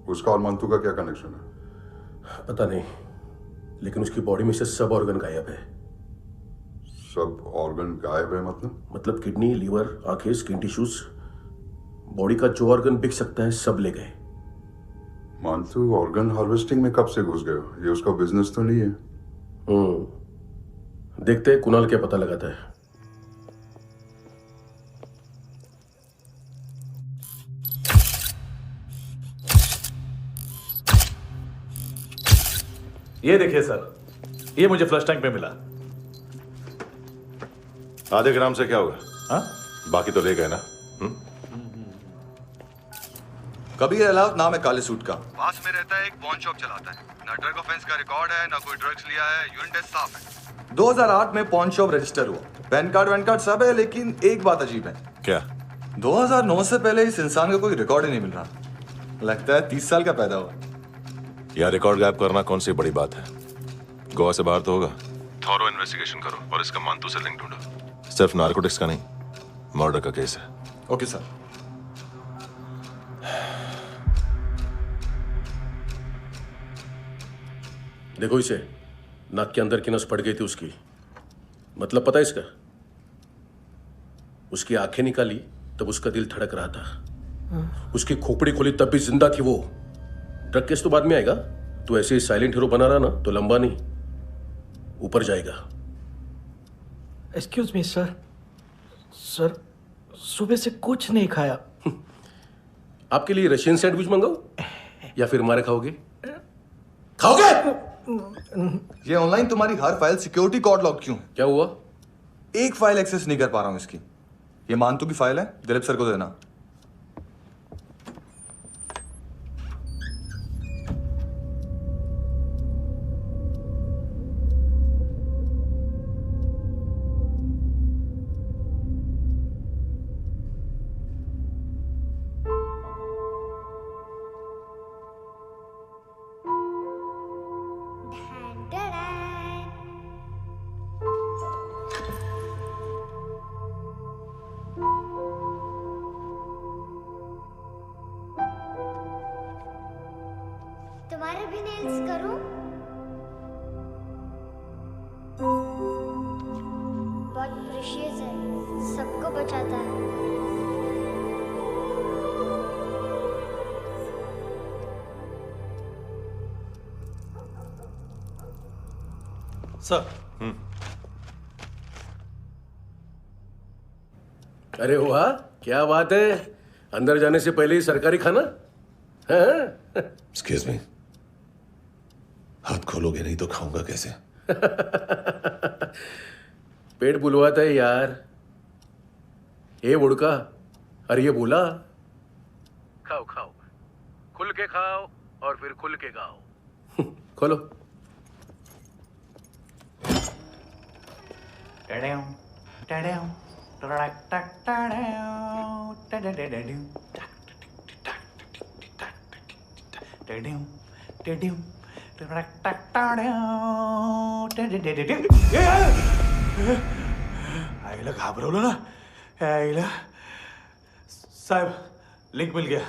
J: उसका और मंतू का क्या कनेक्शन है?
M: पता नहीं, लेकिन उसकी बॉडी में से सब ऑर्गन गायब है।
J: सब ऑर्गन गायब है
M: मतलब किडनी, लीवर, आंखें, स्किन टिश्यूज, बॉडी का जो ऑर्गन बिक सकता है सब ले गए।
J: मंतू ऑर्गन हार्वेस्टिंग में कब से घुस गए? ये उसका बिजनेस तो नहीं है?
M: देखते हैं कुणाल क्या पता लगाता है।
S: ये देखिए सर, ये मुझे फ्लश टैंक में मिला।
B: आधे ग्राम से क्या होगा?
S: हाँ?
B: बाकी तो ले गए ना।
K: कबीर अलाव नाम है काले सूट का, पास में रहता है, एक पॉन शॉप चलाता है। ना ड्रग ऑफेंस का रिकॉर्ड है, ना कोई ड्रग्स लिया है, यूरिन टेस्ट साफ है। 2008 में पॉन शॉप रजिस्टर हुआ, पैन कार्ड सब है, लेकिन एक बात अजीब है।
B: क्या?
K: 2009 से पहले इस इंसान का कोई रिकॉर्ड ही नहीं मिल रहा। लगता है 30 साल का पैदा हुआ।
B: यह रिकॉर्ड गायब करना कौन सी बड़ी बात है? गोवा से बाहर तो होगा। थॉरो इन्वेस्टिगेशन करो और इसका मंतू से लिंक ढूंढो। सिर्फ नारकोटिक्स का नहीं, मर्डर का केस है।
K: Okay sir.
M: देखो इसे, नाक के अंदर की नस पड़ गई थी उसकी। मतलब पता है इसका? उसकी आंखें निकाली तब उसका दिल धड़क रहा था। उसकी खोपड़ी खोली तब भी जिंदा थी वो। ड्रग केस तो बाद में आएगा। तो ऐसे ही साइलेंट हीरो बना रहा ना तो लंबा नहीं, ऊपर जाएगा।
Q: एक्सक्यूज मी सर, सर सुबह से कुछ नहीं खाया।
M: आपके लिए रशियन सैंडविच मंगाऊं या फिर मारे खाओगे? खाओगे?
K: ये ऑनलाइन तुम्हारी हर फाइल सिक्योरिटी कोड लॉक क्यों?
M: क्या हुआ?
K: एक फाइल एक्सेस नहीं कर पा रहा हूं इसकी। ये मानतू की फाइल है, दिलीप सर को देना।
E: तुम्हारे भी नेल्स करूं? बहुत प्रेशियस है, सबको बचाता है।
S: सर।
M: अरे वाह, क्या बात है। अंदर जाने से पहले ही सरकारी खाना।
B: एक्सक्यूज मी, हाथ खोलोगे नहीं तो खाऊंगा कैसे?
M: पेट बुलवाता है यार। ए बुड़का, अरे ये बोला। खाओ खाओ, खुल के खाओ और फिर खुल के गाओ। खोलो।
S: आईला घाबरवलं ना। आईला साहब, लिंक मिल गया।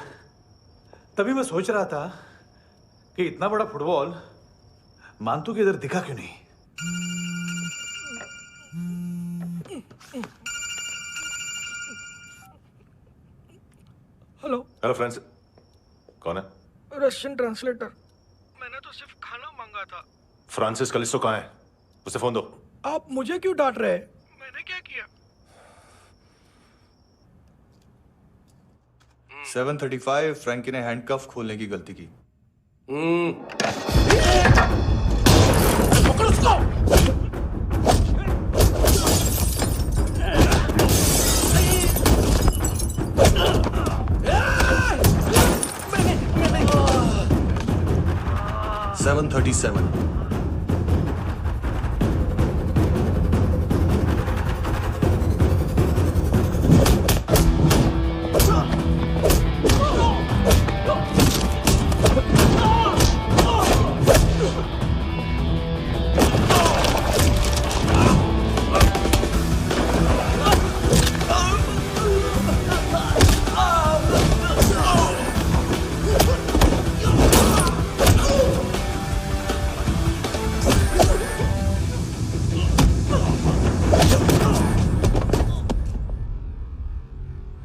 S: तभी मैं सोच रहा था कि इतना बड़ा फुटबॉल मानतू के इधर दिखा क्यों नहीं।
Q: हेलो।
B: हेलो फ्रेंड्स, कौन है?
Q: Russian translator. मैंने तो सिर्फ खाना मांगा था।
B: फ्रांसिस कलिस्टो कहाँ है? उसे फोन दो।
Q: आप मुझे क्यों डांट रहे हैं? मैंने क्या किया?
K: 735 फ्रैंकी ने हैंडकफ खोलने की गलती की।
M: पकड़ उसको।
K: 737।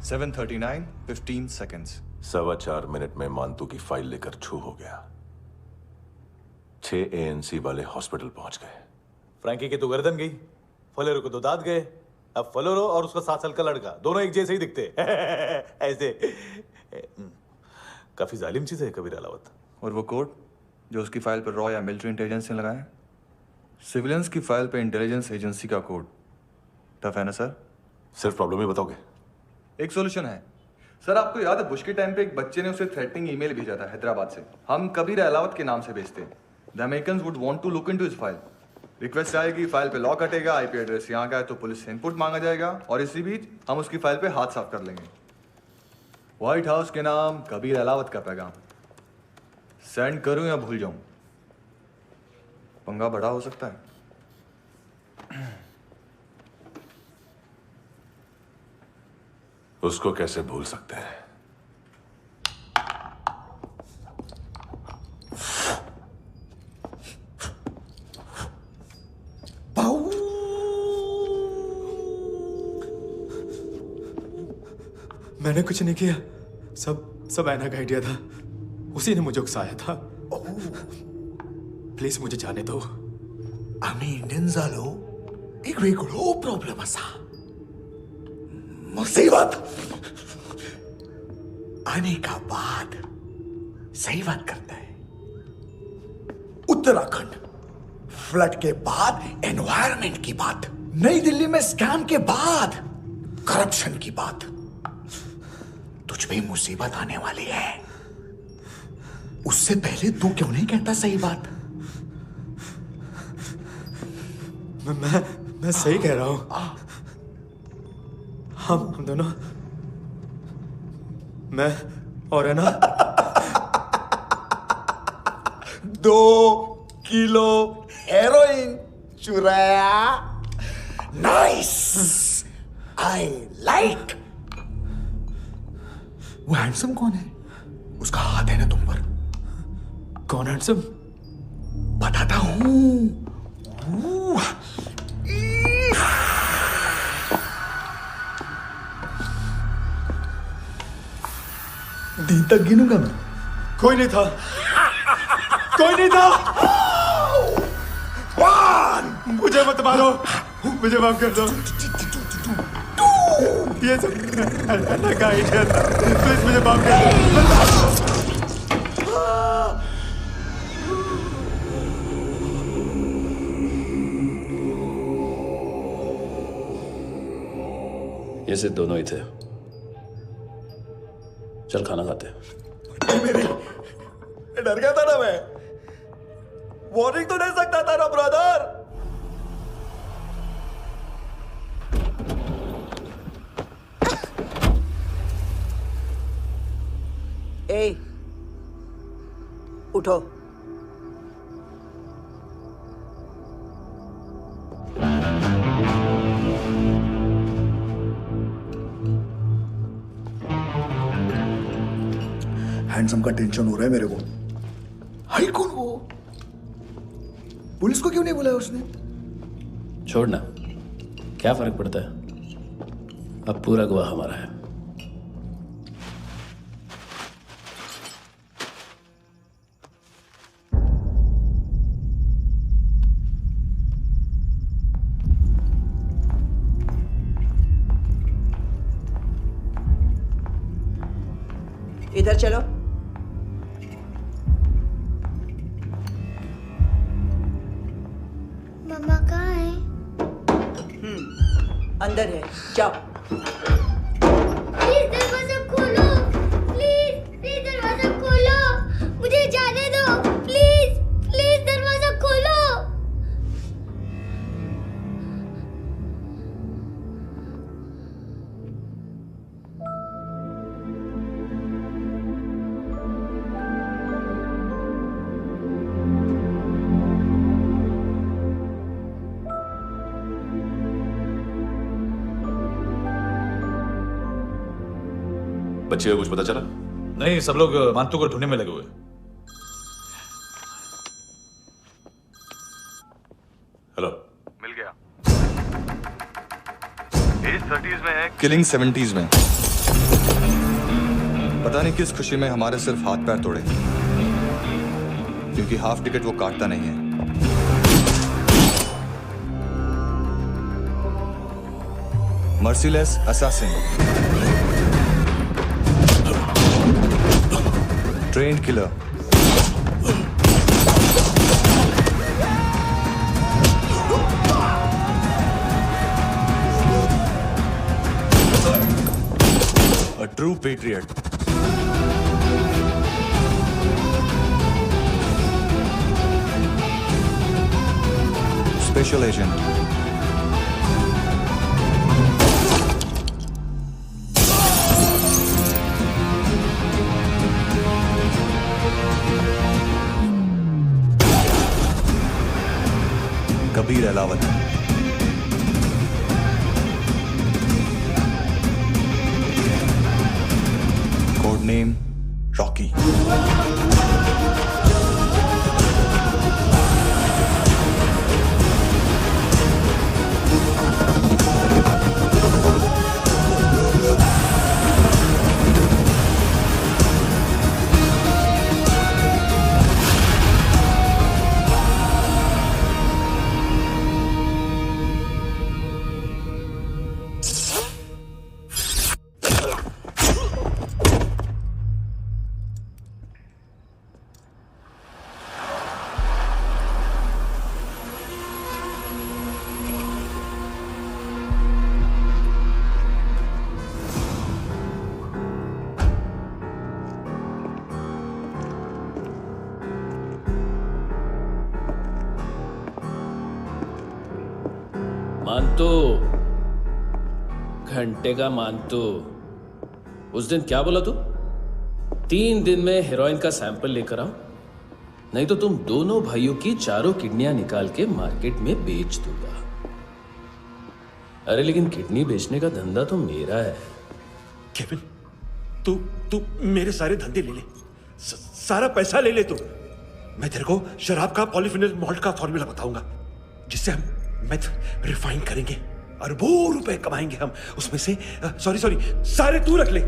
K: 7:39, 15 seconds.
B: 4.25 मिनट में मानतू की फाइल लेकर छू हो गया। 6 ANC वाले हॉस्पिटल पहुंच गए।
S: फ्रैंकी की तो गर्दन गई, फलेरो को तो दांत गए। अब फलेरो और उसका 7 साल का लड़का दोनों एक जैसे ही दिखते ऐसे। काफी जालिम चीज है कबीर अलावत।
K: और वो कोड जो उसकी फाइल पर रॉ या मिलिट्री इंटेलिजेंस ने लगाया, सिविलियंस की फाइल पे इंटेलिजेंस एजेंसी का कोड। टफ है ना सर?
B: सिर्फ प्रॉब्लम ही बताओगे?
K: एक सॉल्यूशन है सर। आपको याद है बुश के टाइम पे एक बच्चे ने उसे थ्रेटनिंग ईमेल भेजा था हैदराबाद से। हम कबीर अलावत के नाम से भेजते हैं। The Americans would want to look into his file. Request आएगी, फाइल पे लॉक हटेगा, आईपी एड्रेस यहाँ का है तो पुलिस से इनपुट मांगा जाएगा और इसी बीच हम उसकी फाइल पे हाथ साफ कर लेंगे। व्हाइट हाउस के नाम कबीर अलावत का पैगाम। सेंड करूं या भूल जाऊं? पंगा बड़ा हो सकता है।
B: उसको कैसे भूल सकते हैं?
R: मैंने कुछ नहीं किया, सब ऐना का आइडिया था। उसी ने मुझे उकसाया था। प्लीज मुझे जाने दो।
O: आम्ही इंडियन झालो एक वेगळो प्रॉब्लेम असा, मुसीबत आने का बाद सही बात करता है। उत्तराखंड फ्लड के बाद एनवायरनमेंट की बात, नई दिल्ली में स्कैम के बाद करप्शन की बात। तुझ पे मुसीबत आने वाली है, उससे पहले तू क्यों नहीं कहता सही बात?
R: मैं सही कह रहा हूं। हम दोनों, मैं और है ना
O: 2 किलो हेरोइन चुराया। Nice, I like. वो हैंडसम कौन है? उसका हाथ है ना तुम पर?
R: कौन हैंडसम?
O: बताता हूं। दिन तक गिनूंगा मैं।
R: कोई नहीं था, कोई नहीं था। मुझे मत मारो, मुझे माफ कर दो। ये सब ऐना का आइडिया था। प्लीज मुझे माफ कर दो।
N: ये सिर्फ दोनों ही थे। चल खाना खाते।
O: डर गया था ना मैं। वार्निंग तो दे सकता था ना ब्रदर।
T: ए, उठो।
O: हैंडसम का टेंशन हो रहा है मेरे को। हाई कौन वो? पुलिस को क्यों नहीं बुलाया उसने?
N: छोड़ना, क्या फर्क पड़ता है? अब पूरा गवाह हमारा है।
T: इधर चलो।
E: मम्मा कहाँ है?
T: अंदर है, जाओ।
E: प्लीज दरवाजा खोलो, प्लीज दरवाजा खोलो, मुझे जाने दो। प्लीज दरवाजा खोलो।
B: बच्चे को कुछ पता चला?
S: नहीं, सब लोग मानतू को ढूंढने में लगे हुए। हेलो,
K: मिल गया। एज 30s में है, किलिंग 70s में। पता नहीं किस खुशी में हमारे सिर्फ हाथ पैर तोड़े, क्योंकि हाफ टिकट वो काटता नहीं है। Merciless assassin, train killer, a true patriot. Special agent. Kabir Ahlawat. Code name Rocky.
N: मानतो, घंटे का मानतो, उस दिन क्या बोला तू? 3 दिन में हेरोइन का सैंपल लेकर आओ, नहीं तो तुम दोनों भाइयों की चारों किडनियां निकाल के मार्केट में बेच दूंगा। अरे लेकिन किडनी बेचने का धंधा तो मेरा है।
I: केविन, तू मेरे सारे धंधे ले ले, सारा पैसा ले ले तू। मैं तेरे को शराब का पॉलीफिनल मॉल्ट का फॉर्मूला बताऊंगा, जिससे हम मेथ रिफाइन करेंगे, अरबों रुपए कमाएंगे हम उसमें से। सॉरी सारे तू रख ले।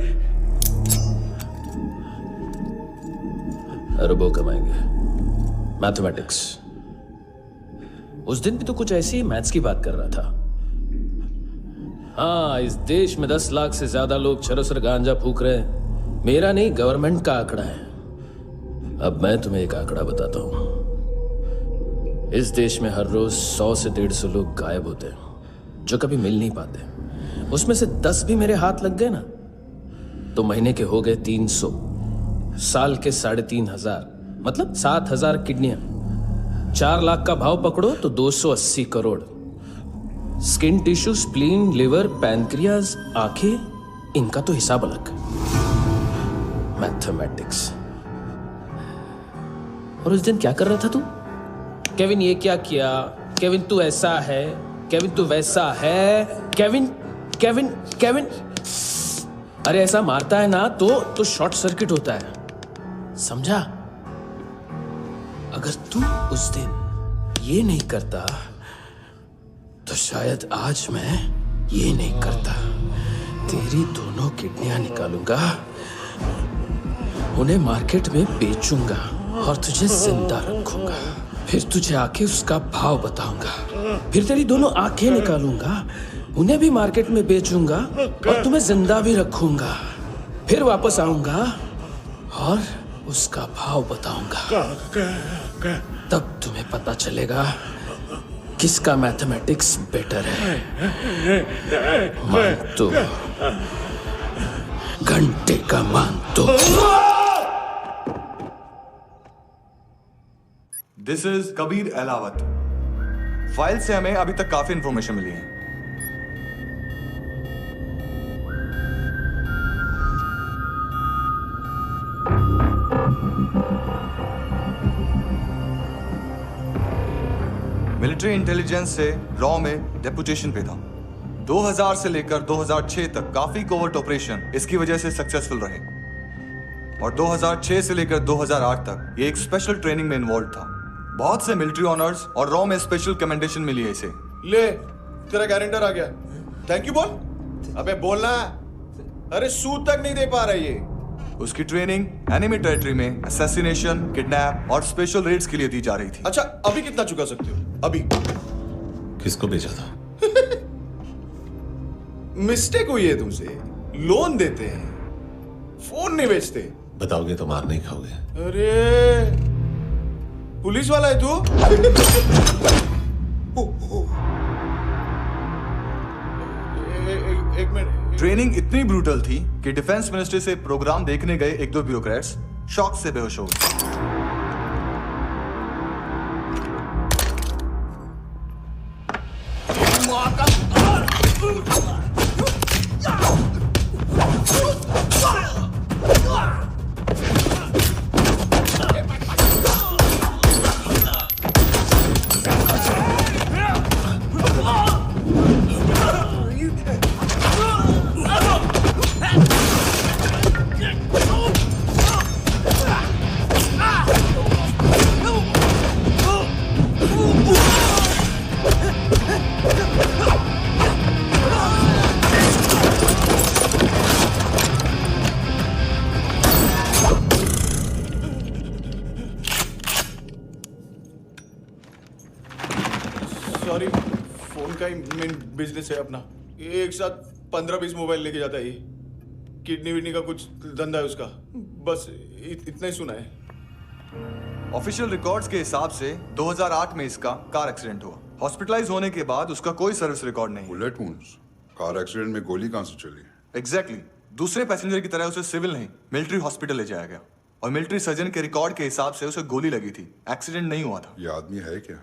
N: अरबों कमाएंगे, मैथमेटिक्स। उस दिन भी तो कुछ ऐसी मैथ्स की बात कर रहा था। हाँ, इस देश में 10 लाख से ज्यादा लोग चरस और गांजा फूक रहे हैं। मेरा नहीं, गवर्नमेंट का आंकड़ा है। अब मैं तुम्हें एक आंकड़ा बताता हूं। इस देश में हर रोज 100 से 150 लोग गायब होते हैं, जो कभी मिल नहीं पाते। उसमें से 10 भी मेरे हाथ लग गए ना, तो महीने के हो गए 300, साल के 3,500, मतलब 7,000 किडनियां। 4 लाख का भाव पकड़ो तो 280 crore. Skin tissue, spleen, liver, pancreas, आंखें, इनका तो हिसाब अलग। मैथमेटिक्स। और उस दिन क्या कर रहा था तू? केविन ये क्या किया, केविन तू ऐसा है, केविन तू वैसा है, केविन केविन केविन। अरे ऐसा मारता है ना तो शॉर्ट सर्किट होता है, समझा? अगर तू उस दिन ये नहीं करता तो शायद आज मैं ये नहीं करता। तेरी दोनों किडनियां निकालूंगा, उन्हें मार्केट में बेचूंगा और तुझे जिंदा रखूंगा। फिर तुझे आके उसका भाव बताऊंगा। फिर तेरी दोनों आंखें निकालूंगा, उन्हें भी मार्केट में बेचूंगा और तुम्हें जिंदा भी रखूंगा। फिर वापस आऊंगा और उसका भाव बताऊंगा। तब तुम्हें पता चलेगा किसका मैथमेटिक्स बेटर है। मानतो, घंटे का मानतो।
K: This is Kabir Ahlawat. File से हमें अभी तक काफी इंफॉर्मेशन मिली है। मिलिट्री इंटेलिजेंस से रॉ में डेपुटेशन पे था। 2000 से लेकर 2006 तक काफी कोवर्ट ऑपरेशन इसकी वजह से सक्सेसफुल रहे, और 2006 से लेकर 2008 तक ये एक स्पेशल ट्रेनिंग में इन्वॉल्व था। बहुत से मिलिट्री ऑनर्स और रॉ में स्पेशल कमेंडेशन मिली है इसे।
R: ले, तेरा गारंटर आ गया। थैंक यू बोल। अबे बोलना। अरे सूद तक नहीं दे पा रहा ये।
K: उसकी ट्रेनिंग एनिमी टेरिटरी में असैसिनेशन, किडनैप और स्पेशल रेड्स के लिए दी जा रही थी।
R: अच्छा, अभी कितना चुका सकते हो? अभी
B: किसको भेजा था?
R: मिस्टेक हुई है तुमसे। लोन देते हैं, फोन नहीं बेचते।
B: बताओगे तो मार नहीं खाओगे।
R: अरे पुलिस वाला है तू? एक मिनट।
K: ट्रेनिंग इतनी ब्रूटल थी कि डिफेंस मिनिस्ट्री से प्रोग्राम देखने गए एक दो ब्यूरोक्रेट्स शॉक से बेहोश हो गए।
R: सॉरी, फोन का ही मेन बिजनेस है अपना। एक साथ 15-20 मोबाइल लेके जाता है ये। किडनी विडनी का कुछ धंधा है उसका। बस इतना ही सुना है।
K: ऑफिशियल रिकॉर्ड्स के हिसाब से 2008 में इसका कार एक्सीडेंट हुआ। हॉस्पिटलाइज होने के बाद उसका कोई सर्विस रिकॉर्ड नहीं।
J: Bullet wounds? कार एक्सीडेंट में गोली कहां से चली?
K: एग्जैक्टली। दूसरे पैसेंजर की तरह उसे सिविल नहीं, मिलिट्री हॉस्पिटल ले जाया गया और मिलिट्री सर्जन के रिकॉर्ड के हिसाब से उसे गोली लगी थी। एक्सीडेंट नहीं हुआ था।
J: ये आदमी है क्या?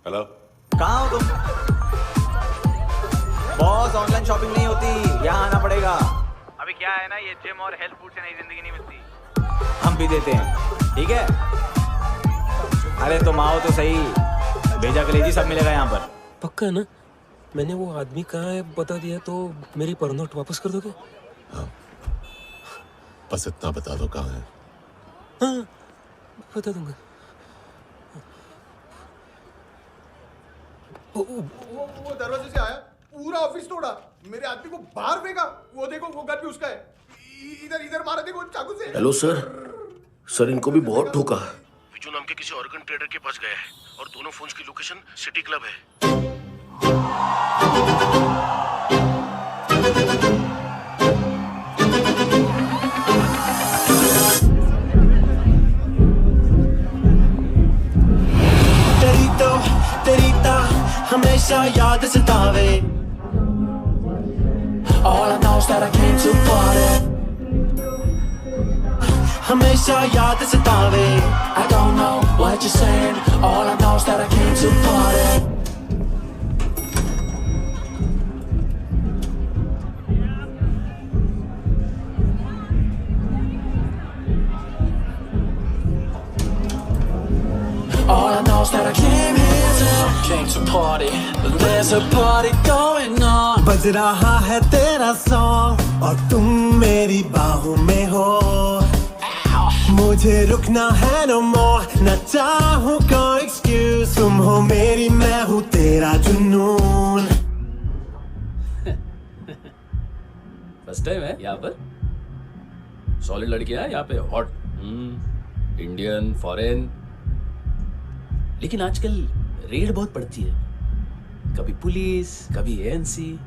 B: हेलो,
Q: कहाँ हो तुम? बॉस, ऑनलाइन शॉपिंग नहीं होती, यहाँ आना पड़ेगा।
P: अभी क्या है ना, ये जिम और हेल्थ फूड से नई जिंदगी नहीं मिलती।
Q: हम भी देते हैं, ठीक है? अरे तुम आओ तो सही, भेजा कलेजी सब मिलेगा यहाँ पर।
U: पक्का ना? मैंने वो आदमी कहाँ है बता दिया तो मेरी परनोट वापस कर दोगे?
B: हाँ, बस इतना बता दो कहाँ है।
U: हाँ, बता दूंगा।
R: वो दरवाजे से आया, पूरा ऑफिस तोड़ा, मेरे आदमी को बाहर फेंका। वो देखो, वो गन भी उसका है। इधर मारा, देखो चाकू से।
N: हेलो सर, इनको भी बहुत ठोका। विजू नाम के किसी ऑर्गन ट्रेडर के पास गया है और दोनों फोन्स की लोकेशन सिटी क्लब है।
V: तेरी तो हमेशा याद सतावे। All I know is that I came to party. हमेशा याद सतावे। I don't know what you're saying. All I know is that I came to party. All I know is that I came to party. There's a party going on.
W: बज रहा है तेरा song और तुम मेरी बाहों में हो। मुझे रुकना है no more, न चाहूँ कोई excuse। तुम हो मेरी, मैं हूँ तेरा जुनून।
N: फर्स्ट टाइम है यहाँ पर। सॉलिड लड़कियां हैं यहाँ पे, हॉट इंडियन, फॉरेन। लेकिन आजकल रेड बहुत पड़ती है, कभी पुलिस, कभी एएनसी।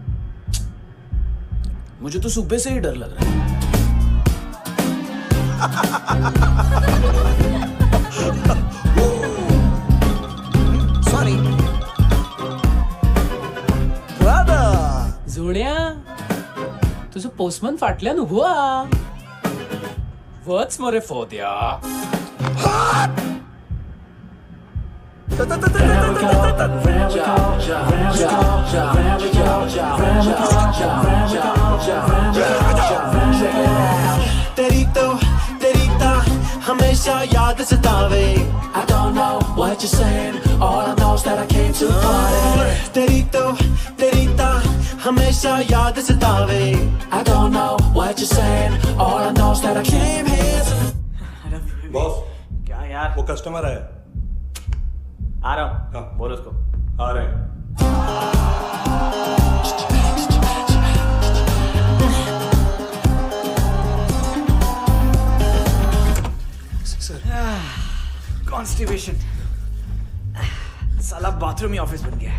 N: मुझे तो सुबह से ही डर लग रहा है।
Q: सॉरी
U: जोड्या, तुझं पोस्टमन फाटल्यान उभो हा. वच मरे फोद्या.
W: तेरी तो हमेशा याद सतावे.
V: I don't know what you're saying. All I know is that I came to party.
W: तेरी तो हमेशा याद सतावे.
V: I don't know what you're saying. All I know is that I came here to...
S: boss,
Q: क्या यार?
S: वो customer है.
Q: आ रहा हूँ. हाँ, बोल उसको.
S: आ रहे हैं.
Q: कॉन्स्टिपेशन, साला बाथरूम ही ऑफिस बन गया है।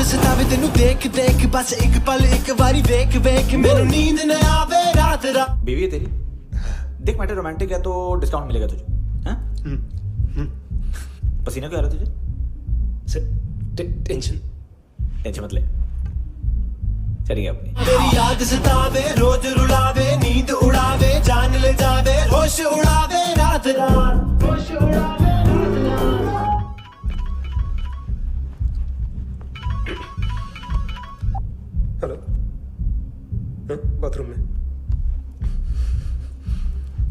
W: सतावे तेनू देख देख बस एक पल एक बारी वेख वेख मैनू नींद न आवे रात रात।
Q: बीवी है तेरी, देख मैटर रोमांटिक है तो डिस्काउंट मिलेगा तुझे। हाँ? पसीना क्यों आ रहा है तुझे? सर टेंशन मत ले, चलिए अपनी।
W: तेरी याद सतावे रोज रुलावे नींद उड़ावे जान ले जावे होश उड़ावे रात रात होश उड़ावे।
U: हेलो, बाथरूम में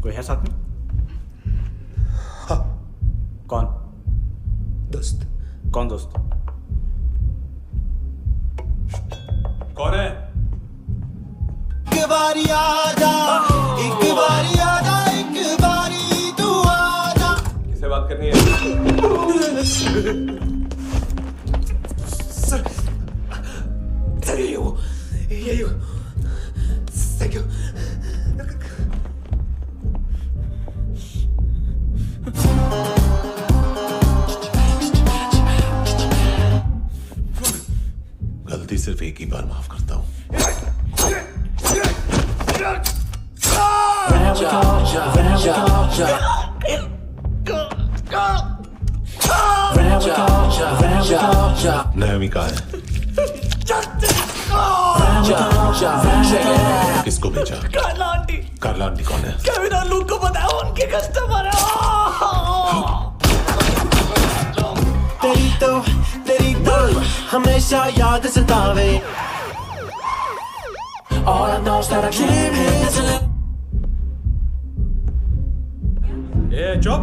Q: कोई है साथ में? हाँ। कौन?
U: दोस्त।
Q: कौन दोस्त?
S: कौन है?
W: एक बारी आजा, एक बारी आजा, एक बारी तू आजा।
S: किससे बात करनी है?
W: सर यही हो, थैंक यू।
B: गलती सिर्फ एक ही बार माफ करता हूं। नायमी कहाँ है? किसको भेजा?
W: कार्ला आंटी।
B: कार्ला आंटी कौन है?
W: केविन और लूक को बताया, उनके कस्टमर है। तेरी तो हमेशा याद सतावे। All I know is that I came here to live.
S: ए चुप।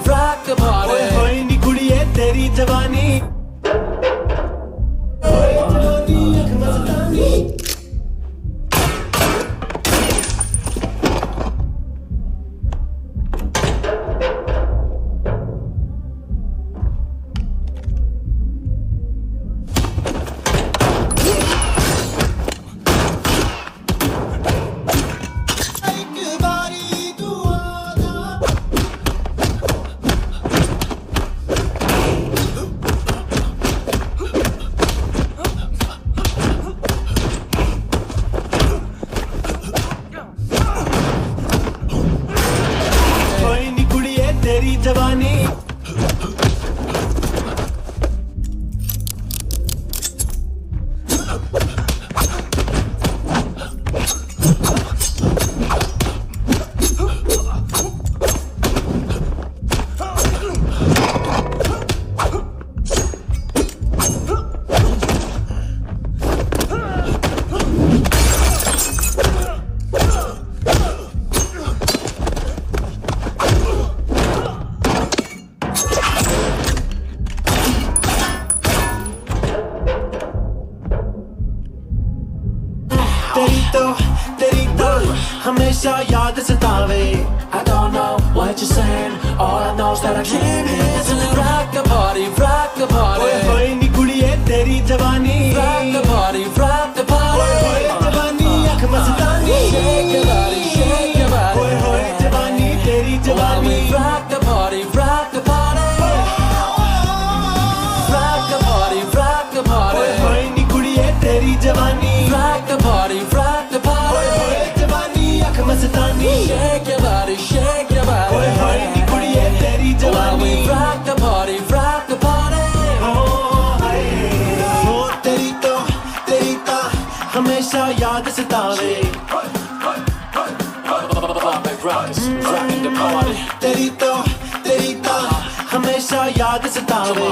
W: rock the party। ओए होए नी कुड़िए तेरी जवानी, ओए जवानी अख मस्तानी। जवानी तेरी तो हमेशा याद सतावे। I don't know what you're saying, all I know is that I came here to live. Rock the party, rock the party। ओए होए नी कुड़िए तेरी जवानी, rock the party, rock the party। ओए होए जवानी अख मस्तानी, shake your body, shake your body। ओए होए जवानी तेरी जवानी, rock the party, rock the party। Rock the party, rock the party। ओए होए नी कुड़िए तेरी जवानी, rock the party, rock the party। ओए होए जवानी अख मस्तानी, shake your body, shake your body। ओए होए नी कुड़िए तेरी जवानी, rock the party, rock the party। ओ तेरी तो हमेशा याद सतावे। तेरी तो हमेशा याद सतावे।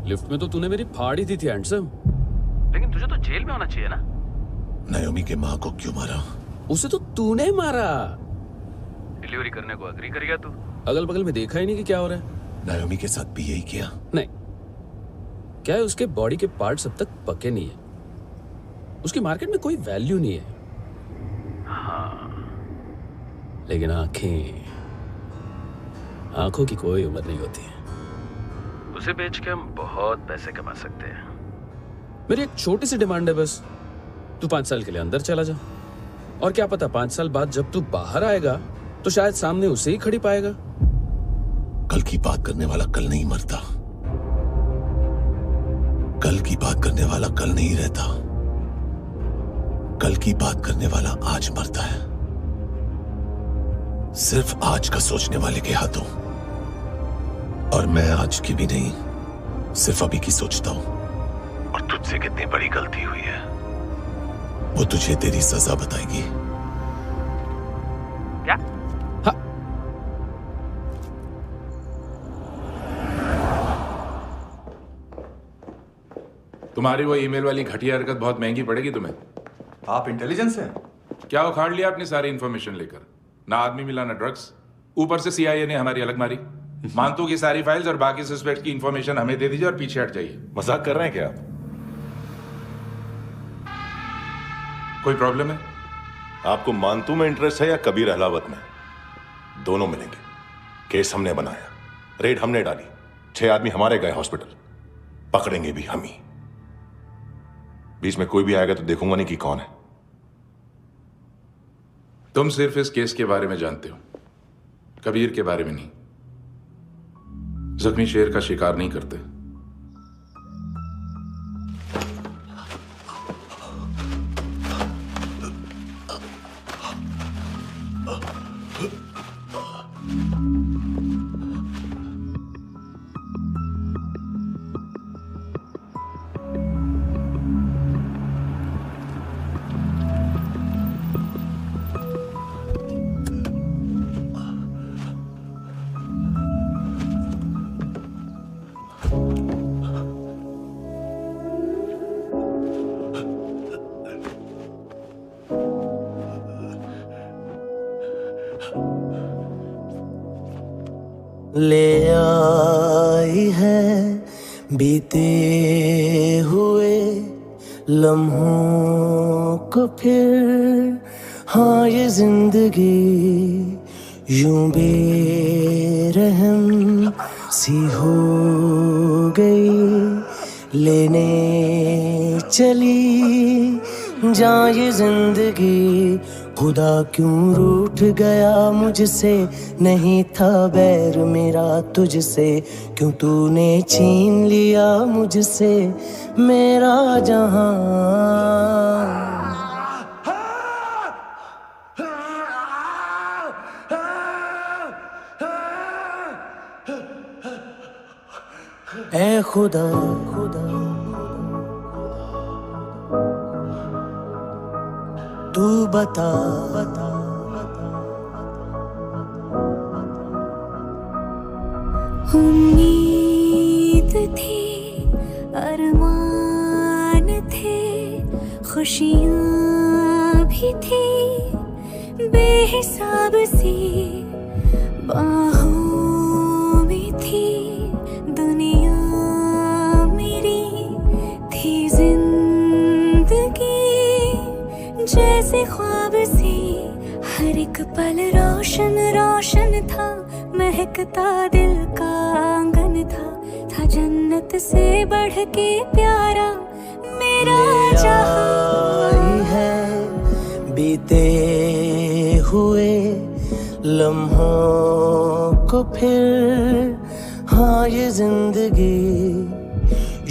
N: लिफ्ट में तो तूने मेरी फाड़ ही दी थी हैंडसम।
P: लेकिन तुझे तो जेल में होना चाहिए ना।
I: नायोमी के माँ को क्यों मारा?
N: उसे तो तूने मारा।
P: डिलीवरी करने को अग्री कर गया तू।
N: अगल बगल में देखा ही नहीं कि क्या हो रहा है।
I: नायोमी के साथ भी यही किया?
N: नहीं, क्या है उसके बॉडी के पार्ट्स अब तक पके नहीं है, उसकी मार्केट में कोई वैल्यू नहीं है।
P: हाँ,
N: लेकिन आंखों की कोई उम्र नहीं होती है।
P: उसे बेच के हम बहुत पैसे कमा सकते हैं।
N: मेरी एक छोटी सी डिमांड है बस, तू 5 साल के लिए अंदर चला जा, और क्या पता 5 साल बाद जब तू बाहर आएगा तो शायद सामने उसे ही खड़ी पाएगा।
I: कल की बात करने वाला कल नहीं मरता, कल की बात करने वाला कल नहीं रहता, कल की बात करने वाला आज मरता है। सिर्फ आज का सोचने वाले के हाथों। और मैं आज की भी नहीं, सिर्फ अभी की सोचता हूं। और तुझसे कितनी बड़ी गलती हुई है वो तुझे तेरी सजा बताएगी।
P: क्या?
N: हाँ।
A: तुम्हारी वो ईमेल वाली घटिया हरकत बहुत महंगी पड़ेगी तुम्हें।
K: आप इंटेलिजेंस हैं?
A: क्या उखाड़ लिया अपनी सारी इंफॉर्मेशन लेकर? ना आदमी मिला ना ड्रग्स, ऊपर से CIA ने हमारी अलग मारी। मानतू की सारी फाइल्स और बाकी सस्पेक्ट की इंफॉर्मेशन हमें दे दीजिए और पीछे हट जाइए।
B: मजाक कर रहे हैं क्या आप?
A: कोई प्रॉब्लम है?
B: आपको मानतू में इंटरेस्ट है या कबीर अहलावत में? दोनों मिलेंगे। केस हमने बनाया, रेड हमने डाली, 6 आदमी हमारे गए हॉस्पिटल, पकड़ेंगे भी हम ही। बीच में कोई भी आएगा तो देखूंगा नहीं कि कौन है।
A: तुम सिर्फ इस केस के बारे में जानते हो, कबीर के बारे में नहीं। जख्मी शेर का शिकार नहीं करते।
W: ले आई है बीते हुए लम्हों को फिर, हाँ ये जिंदगी यूं बेरहम सी हो गई, लेने चली जा ये जिंदगी। खुदा क्यों रूठ गया मुझसे, नहीं था बैर मेरा तुझसे, क्यों तूने छीन लिया मुझसे मेरा जहां। ऐ खुदा तू बता
C: उम्मीद थी, अरमान थे, खुशियाँ भी थी, बेहिसाब सी बाहों में थी दुनिया मेरी, थी जिंदगी जैसे ख्वाब सी, हर एक पल रोशन रोशन था, महकता दिल का आंगन था जन्नत से बढ़ के प्यारा मेरा जहां
W: है। बीते हुए लम्हों को फिर, हाँ ये जिंदगी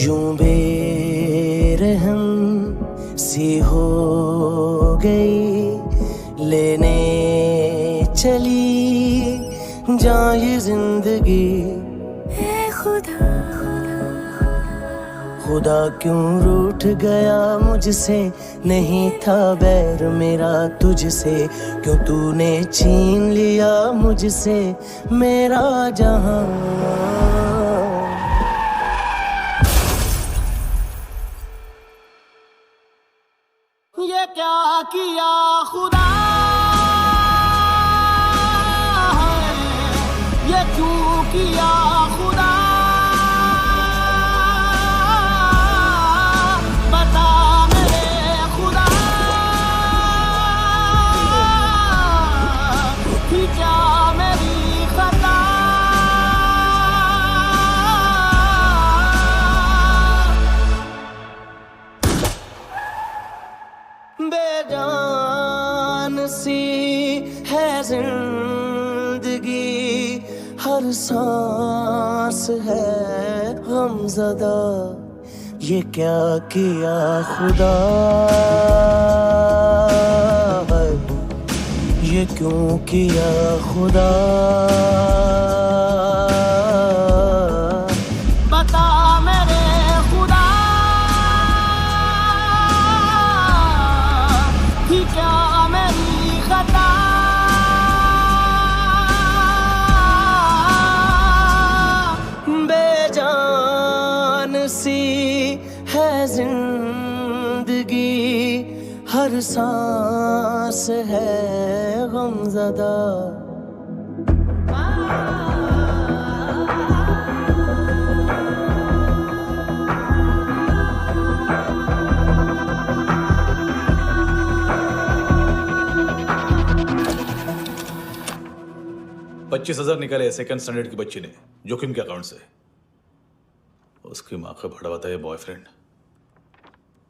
W: यूं बेरहम सी हो गई, लेने चली जा ये जिंदगी।
C: ऐ खुदा
W: खुदा क्यों रूठ गया मुझसे, नहीं था बैर मेरा तुझसे, क्यों तूने छीन लिया मुझसे मेरा जहां। ये क्या किया खुदा, ये क्यों किया खुदा, बता मेरे खुदा कि क्या मेरी खता। बेजान सी है जिंदगी, हर सांस है गमज़दा, ये क्या किया खुदा, ये क्यों किया खुदा, बता मेरे खुदा कि क्या मेरी खता। बेजान सी है जिंदगी, हर सांस है गमज़दा।
S: $25,000 निकाले सेकंड स्टैंडर्ड की बच्ची ने जोखिम के अकाउंट से। उसकी माँ का भड़वाता है बॉयफ्रेंड।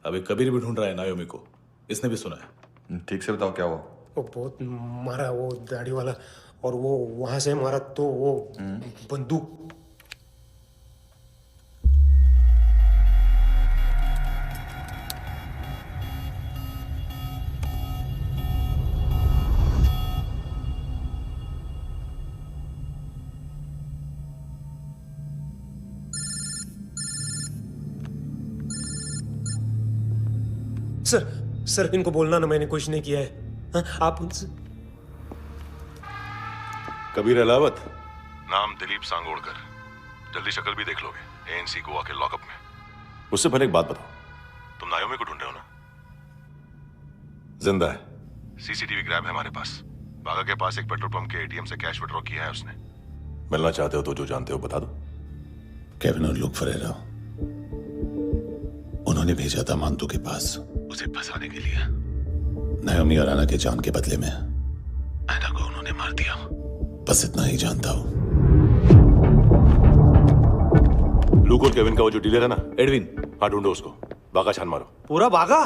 S: अभी कबीर भी ढूंढ रहा है नायोमी को, इसने भी सुना है।
K: ठीक से बताओ क्या हुआ।
U: वो बहुत मारा, वो दाढ़ी वाला, और वो वहां से मारा तो वो बंदूक। सर इनको बोलना ना मैंने कुछ नहीं किया है। हाँ, आप उनसे।
B: कबीर अलावत, नाम दिलीप सांगोड़कर। जल्दी शक्ल भी देख लोगे एएनसी गोवा के लॉकअप में। उससे पहले एक बात बताओ, तुम नायोमी को ढूंढ रहे हो ना? जिंदा है, सीसीटीवी ग्रैब है हमारे पास। बागा के पास एक पेट्रोल पंप के एटीएम से कैश विड्रॉ किया है उसने। मिलना चाहते हो तो जो जानते हो बता दो।
D: केविन और लुक फरेरा, उन्होंने भेजा था मांतू के पास उसे फंसाने के लिए। नायोमी अराना के जान के बदले में ऐना को उन्होंने मार दिया। बस इतना ही जानता हूं।
B: लुक और केविन का वो जो डीलर है ना,
S: एडविन,
B: हाँ ढूंढो उसको। बागा छान मारो।
S: पूरा बागा?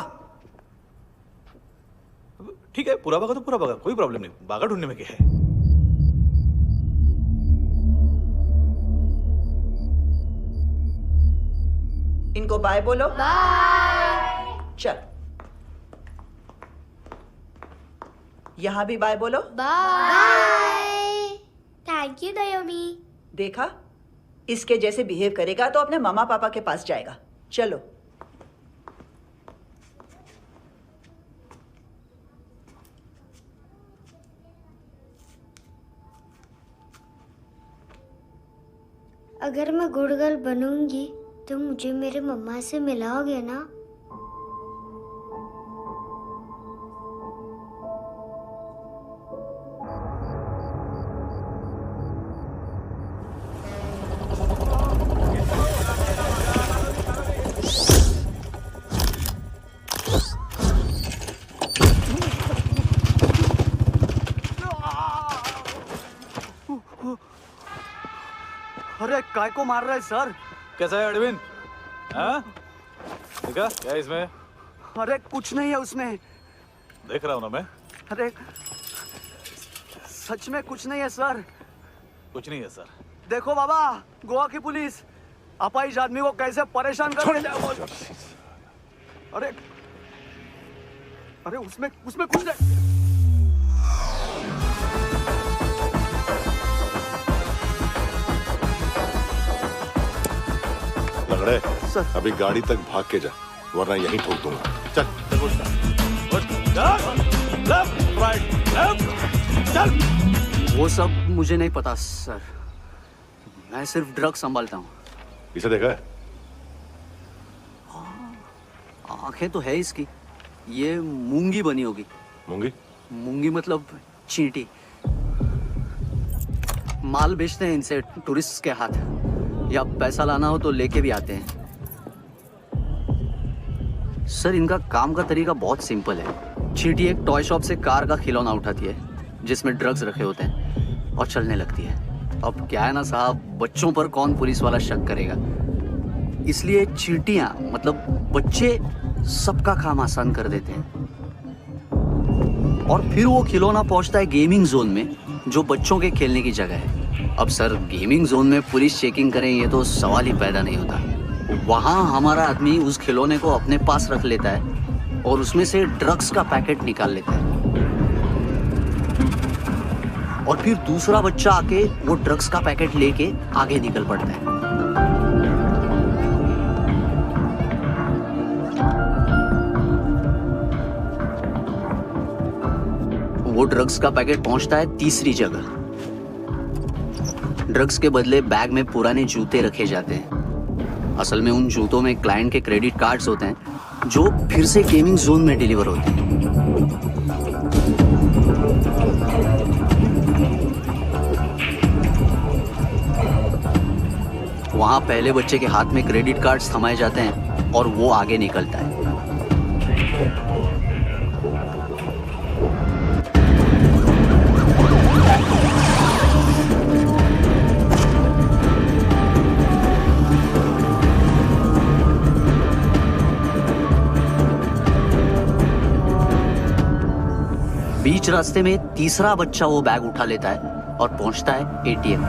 S: ठीक है, पूरा बागा तो पूरा बागा, कोई प्रॉब्लम नहीं। बागा ढूंढने में क्या है?
T: इनको बाय बोलो। बाय। चल, यहां भी बाय बोलो।
E: बाय। Thank you नायोमी।
T: देखा, इसके जैसे बिहेव करेगा तो अपने मामा पापा के पास जाएगा। चलो।
E: अगर मैं गुड गर्ल बनूंगी तो मुझे मेरे मम्मा से मिलाओगे ना?
S: अरे काय को मार रहा है सर? कैसा है एडविन? हाँ? देखा क्या है इसमें?
W: अरे कुछ नहीं है उसमें।
S: देख रहा हूं ना मैं।
W: अरे सच में कुछ नहीं है सर।
S: कुछ नहीं है सर।
W: देखो बाबा, गोवा की पुलिस अपाहिज आदमी को कैसे परेशान कर रही है। अरे अरे उसमें कुछ नहीं।
B: लंगड़े, अभी गाड़ी तक भाग के जा, वरना यहीं ठोक दूंगा। चल।
F: वो सब मुझे नहीं पता सर, मैं सिर्फ ड्रग संभालता हूँ।
B: इसे देखा है?
F: आंखें तो है इसकी, ये मूंगी बनी होगी।
B: मूंगी?
F: मूंगी मतलब चींटी। माल बेचते हैं इनसे टूरिस्ट के हाथ, या पैसा लाना हो तो लेके भी आते हैं। सर इनका काम का तरीका बहुत सिंपल है। चींटी एक टॉय शॉप से कार का खिलौना उठाती है जिसमें ड्रग्स रखे होते हैं और चलने लगती है। अब क्या है ना साहब, बच्चों पर कौन पुलिस वाला शक करेगा, इसलिए चींटियां मतलब बच्चे सबका काम आसान कर देते हैं। और फिर वो खिलौना पहुंचता है गेमिंग जोन में, जो बच्चों के खेलने की जगह है। अब सर गेमिंग जोन में पुलिस चेकिंग करें ये तो सवाल ही पैदा नहीं होता। वहां हमारा आदमी उस खिलौने को अपने पास रख लेता है और उसमें से ड्रग्स का पैकेट निकाल लेता है, और फिर दूसरा बच्चा आके वो ड्रग्स का पैकेट लेके आगे निकल पड़ता है। वो ड्रग्स का पैकेट पहुंचता है तीसरी जगह। ड्रग्स के बदले बैग में पुराने जूते रखे जाते हैं। असल में उन जूतों में क्लाइंट के क्रेडिट कार्ड्स होते हैं जो फिर से गेमिंग जोन में डिलीवर होते हैं। वहां पहले बच्चे के हाथ में क्रेडिट कार्ड्स थमाए जाते हैं और वो आगे निकलता है। बीच रास्ते में तीसरा बच्चा वो बैग उठा लेता है और पहुंचता है एटीएम।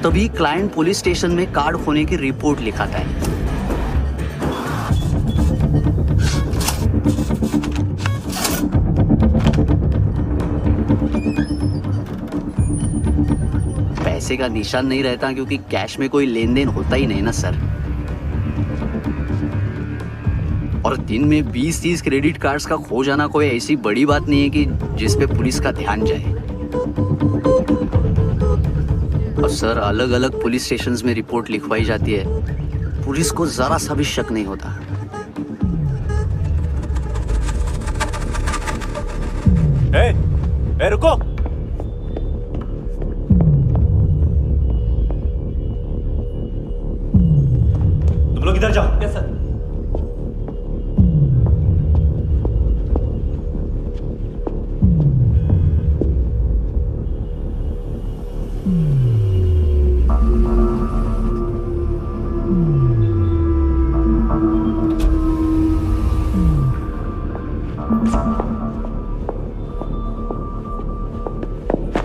F: तभी क्लाइंट पुलिस स्टेशन में कार्ड खोने की रिपोर्ट लिखाता है। पैसे का निशान नहीं रहता क्योंकि कैश में कोई लेन देन होता ही नहीं ना सर। और दिन में 20-30 क्रेडिट कार्ड्स का खो जाना कोई ऐसी बड़ी बात नहीं है कि जिस पे पुलिस का ध्यान जाए। और सर अलग अलग पुलिस स्टेशंस में रिपोर्ट लिखवाई जाती है, पुलिस को जरा सा भी शक नहीं होता।
B: ए, रुको। तुम लोग इधर जाओ।
Q: Yes sir.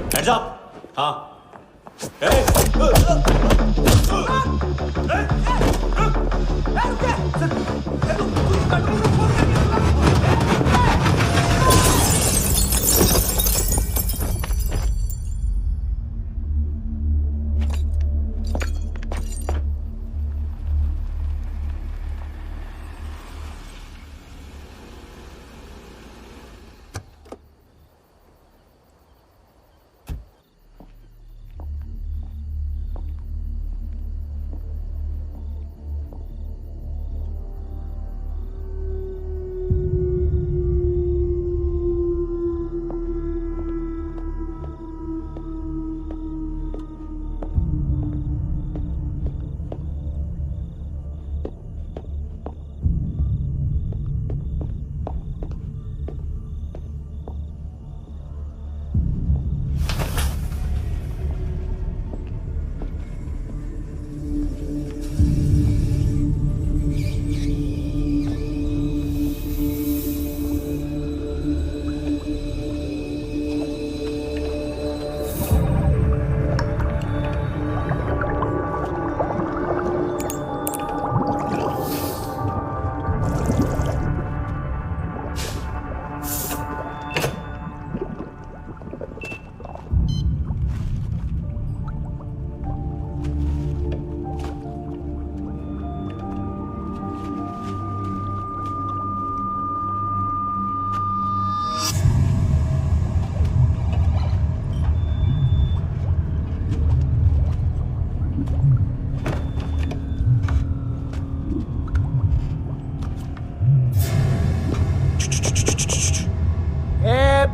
B: Hands up! हाँ।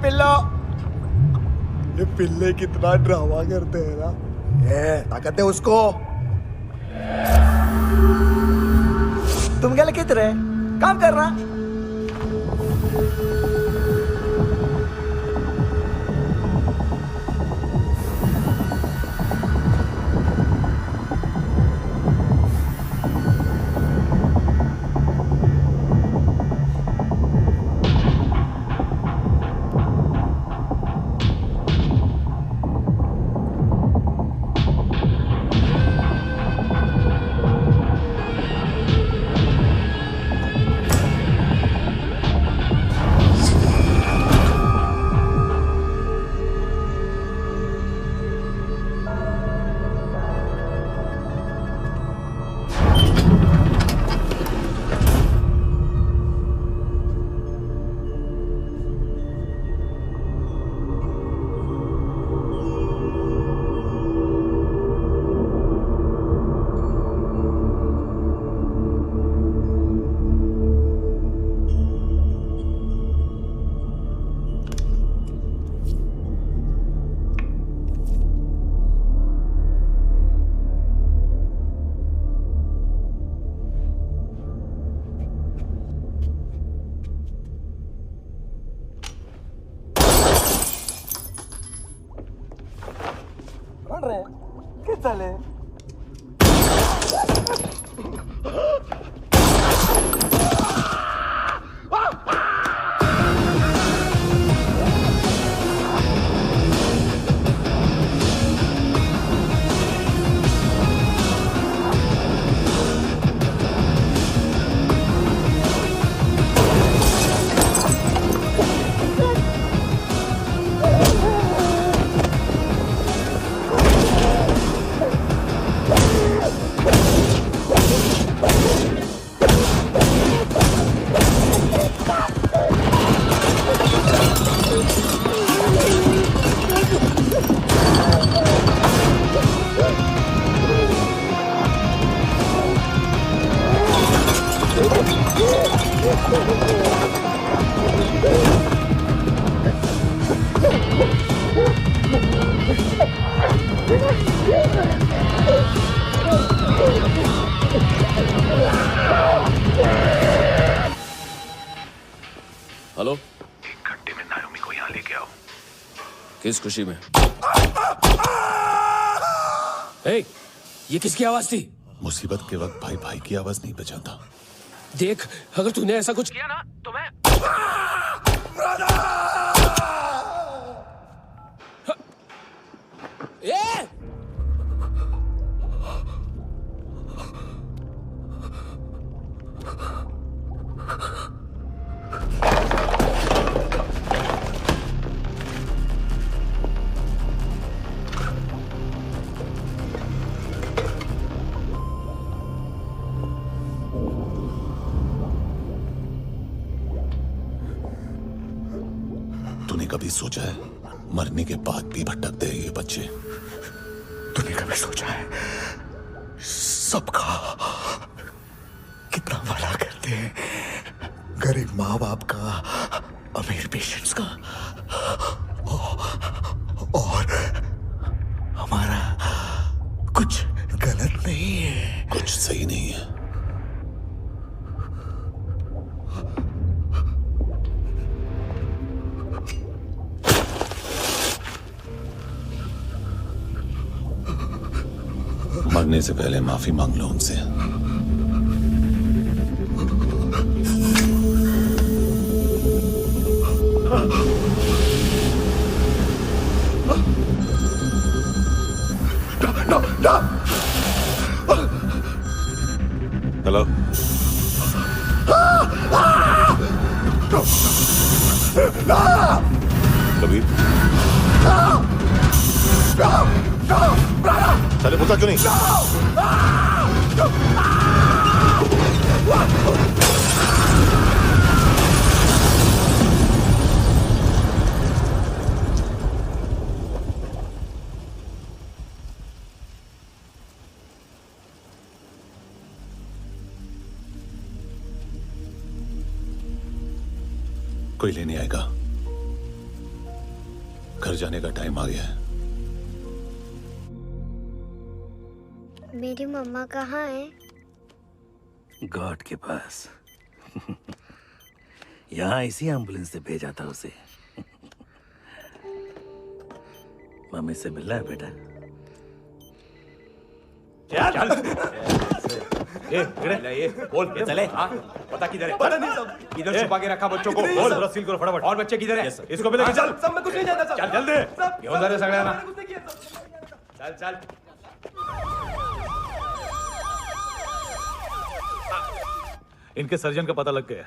O: पिल्लो। ये पिल्ले कितना ड्रामा करते हैं ना। ये ताकत है उसको। तुम क्या लिखित रहे? काम कर रहा।
N: हेलो,
D: 1 घंटे में नायोमी को यहाँ लेके आओ।
N: किस खुशी में? ए, ये किसकी आवाज थी?
D: मुसीबत के वक्त भाई भाई की आवाज नहीं बचाता।
N: देख, अगर तूने ऐसा कुछ किया ना तो मैं ए!
D: तूने कभी सोचा है मरने के बाद भी भटकते हैं ये बच्चे?
O: तूने कभी सोचा है सबका कितना भला करते हैं? गरीब माँ बाप का, अमीर पेशेंट्स का, और हमारा कुछ गलत नहीं है।
D: कुछ सही नहीं है। मरने से पहले माफी मांग लो उनसे। हेलो, कबीर, चले पूछा क्यों नहीं? कोई लेने आएगा? घर जाने का टाइम आ गया है।
E: मेरी मम्मा कहाँ है?
G: गॉड के पास। यहाँ इसी एम्बुलेंस से भेजा था उसे। मम्मी से मिलना है बेटा।
S: चल ये बोल ये चले। हाँ पता किधर है? पता नहीं सब इधर छुपा के रखा बच्चों को। बोल पूरा सील करो फटाफट। और बच्चे किधर है? इसको भी लेके चल। सब मैं कुछ नहीं जानता। चल जल्दी घेऊन जा रे सगळ्यांना। चल चल इनके सर्जन का पता लग गया।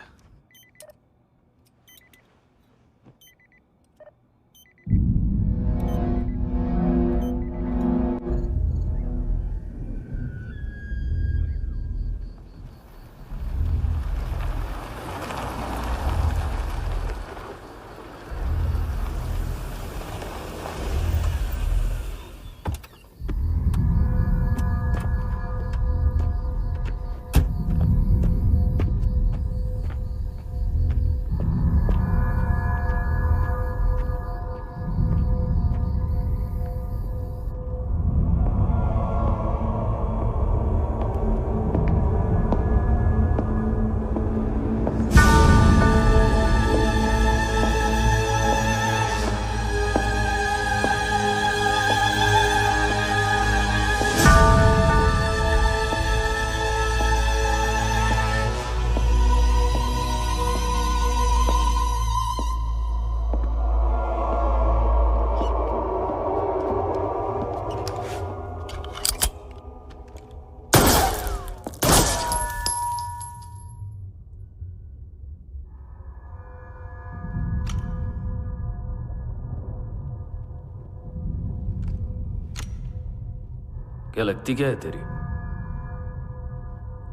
N: क्या लगती क्या है तेरी?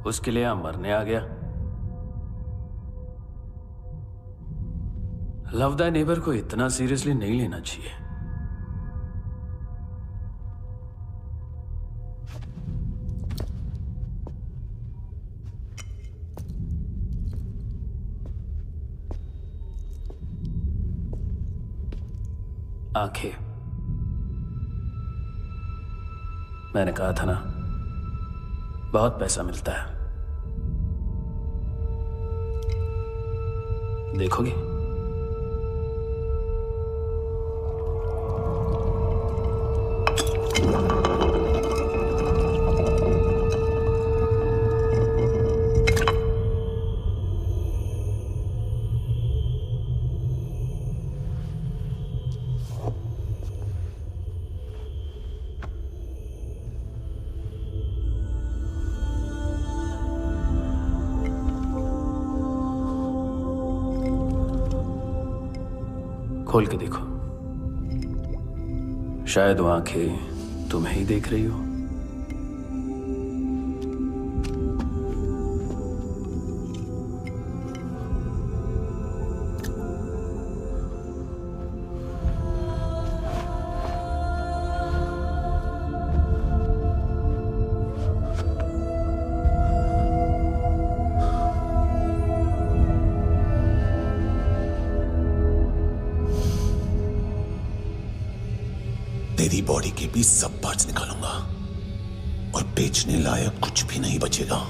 N: उसके लिए यहां मरने आ गया? लव द नेबर को इतना सीरियसली नहीं लेना चाहिए। आंखें, मैंने कहा था ना, बहुत पैसा मिलता है। देखोगे? खोल के देखो, शायद वो आंखें तुम्हें ही देख रही हो।
D: तेरी बॉडी के भी सब पार्ट्स निकालूंगा और बेचने लायक कुछ भी नहीं बचेगा।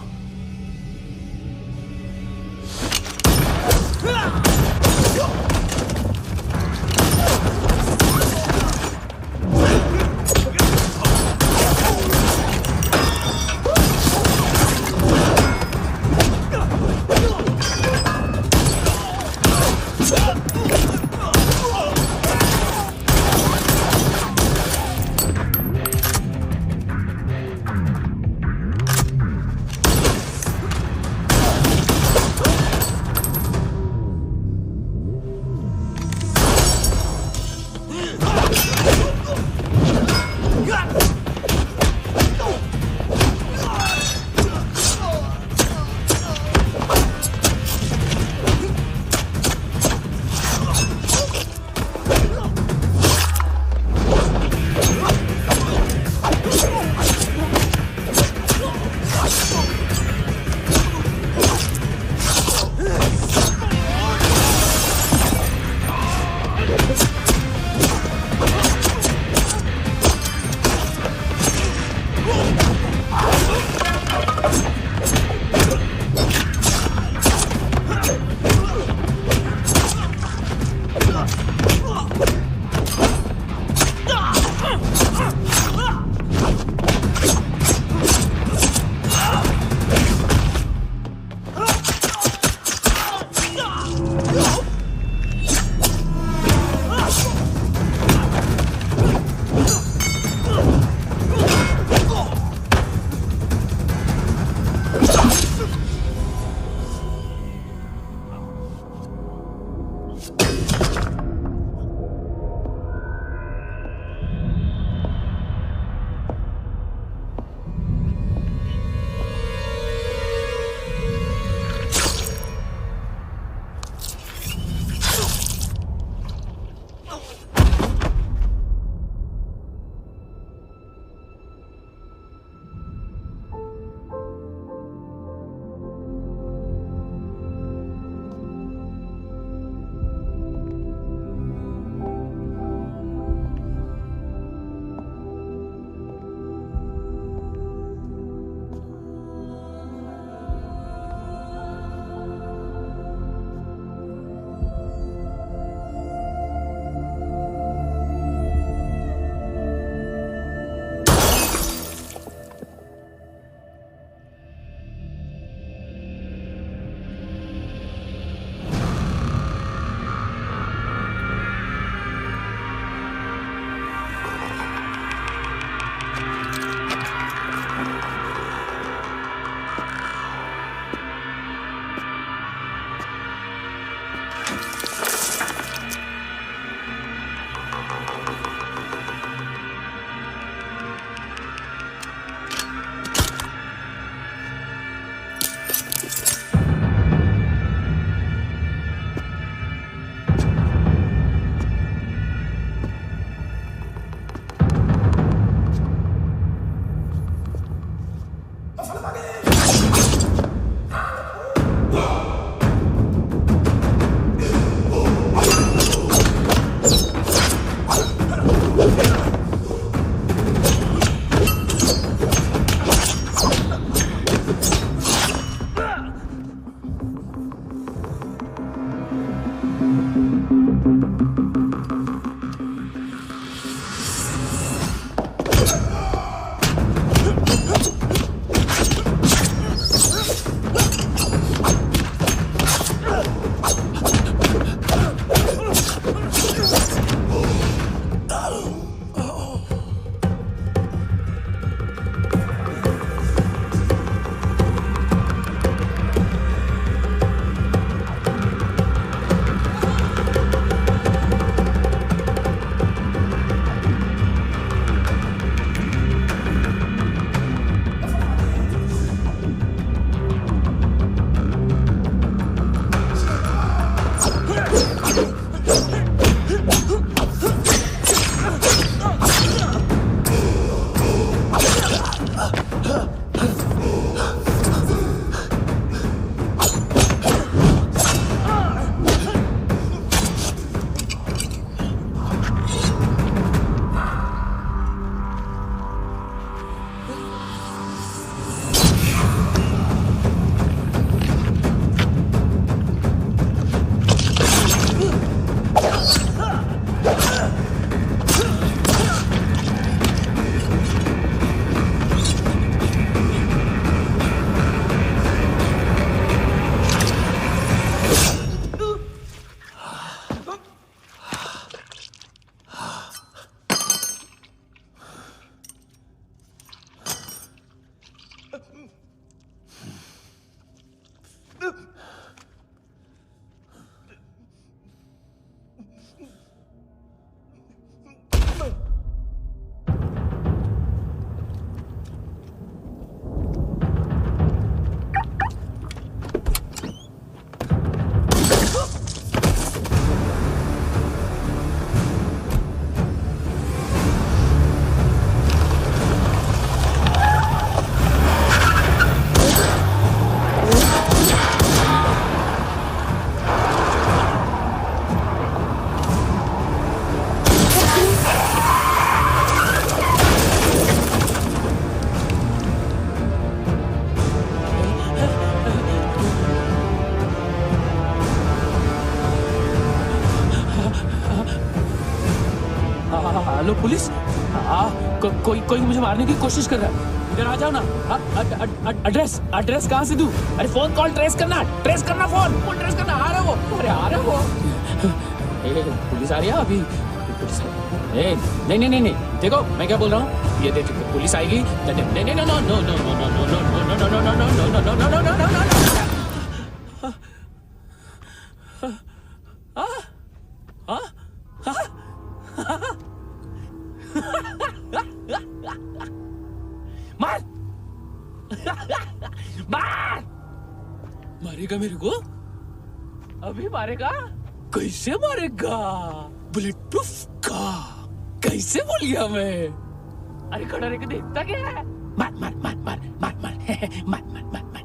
P: Hello police. कोई कोई मुझे मारने की कोशिश कर रहा है, इधर आ जाओ ना। एड्रेस एड्रेस कहाँ से दूं? अरे फोन कॉल ट्रेस करना फोन ट्रेस करना। आ रहा है वो, अरे आ रहा है वो। पुलिस आ रही है अभी, पुलिस नहीं, देखो मैं क्या बोल रहा हूँ, ये देखो पुलिस आएगी। नहीं नहीं no no no no no no no no no no no no no no no no no. मार मार मारेगा मेरे को, अभी मारेगा। कैसे मारेगा? बुलेट प्रूफ का कैसे बोल गया मैं? अरे खड़ा रह के देखता क्या है? मार मार मार मार मार मार मार मार मार मार।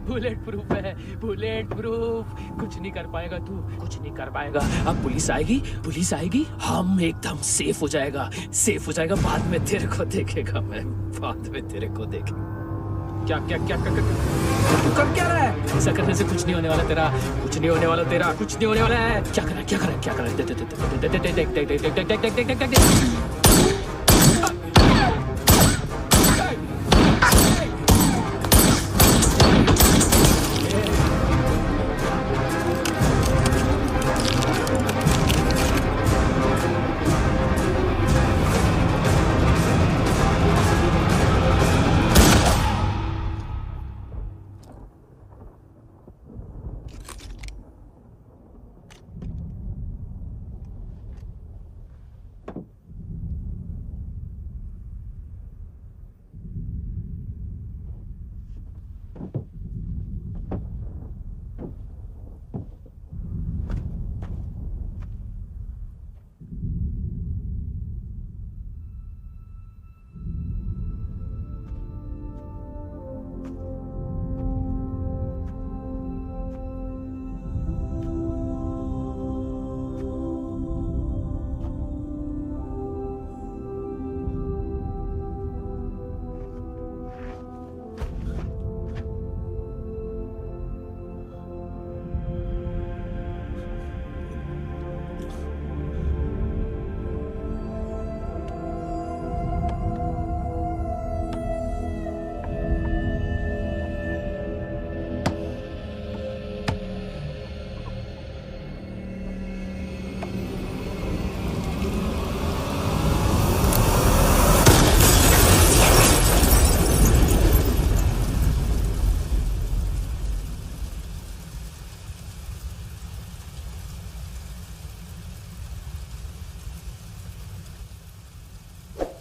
P: बुलेट प्रूफ है, बुलेट प्रूफ। कुछ नहीं कर पाएगा तू, कुछ नहीं कर पाएगा। अब पुलिस आएगी, हम एकदम सेफ हो जाएगा। बाद में तेरे को देखेगा मैं, बाद में तेरे को देखेगा। क्या क्या क्या क्या तू कर क्या रहा है? ऐसा करने से कुछ नहीं होने वाला तेरा, कुछ नहीं होने वाला है। क्या कर रहा है? देख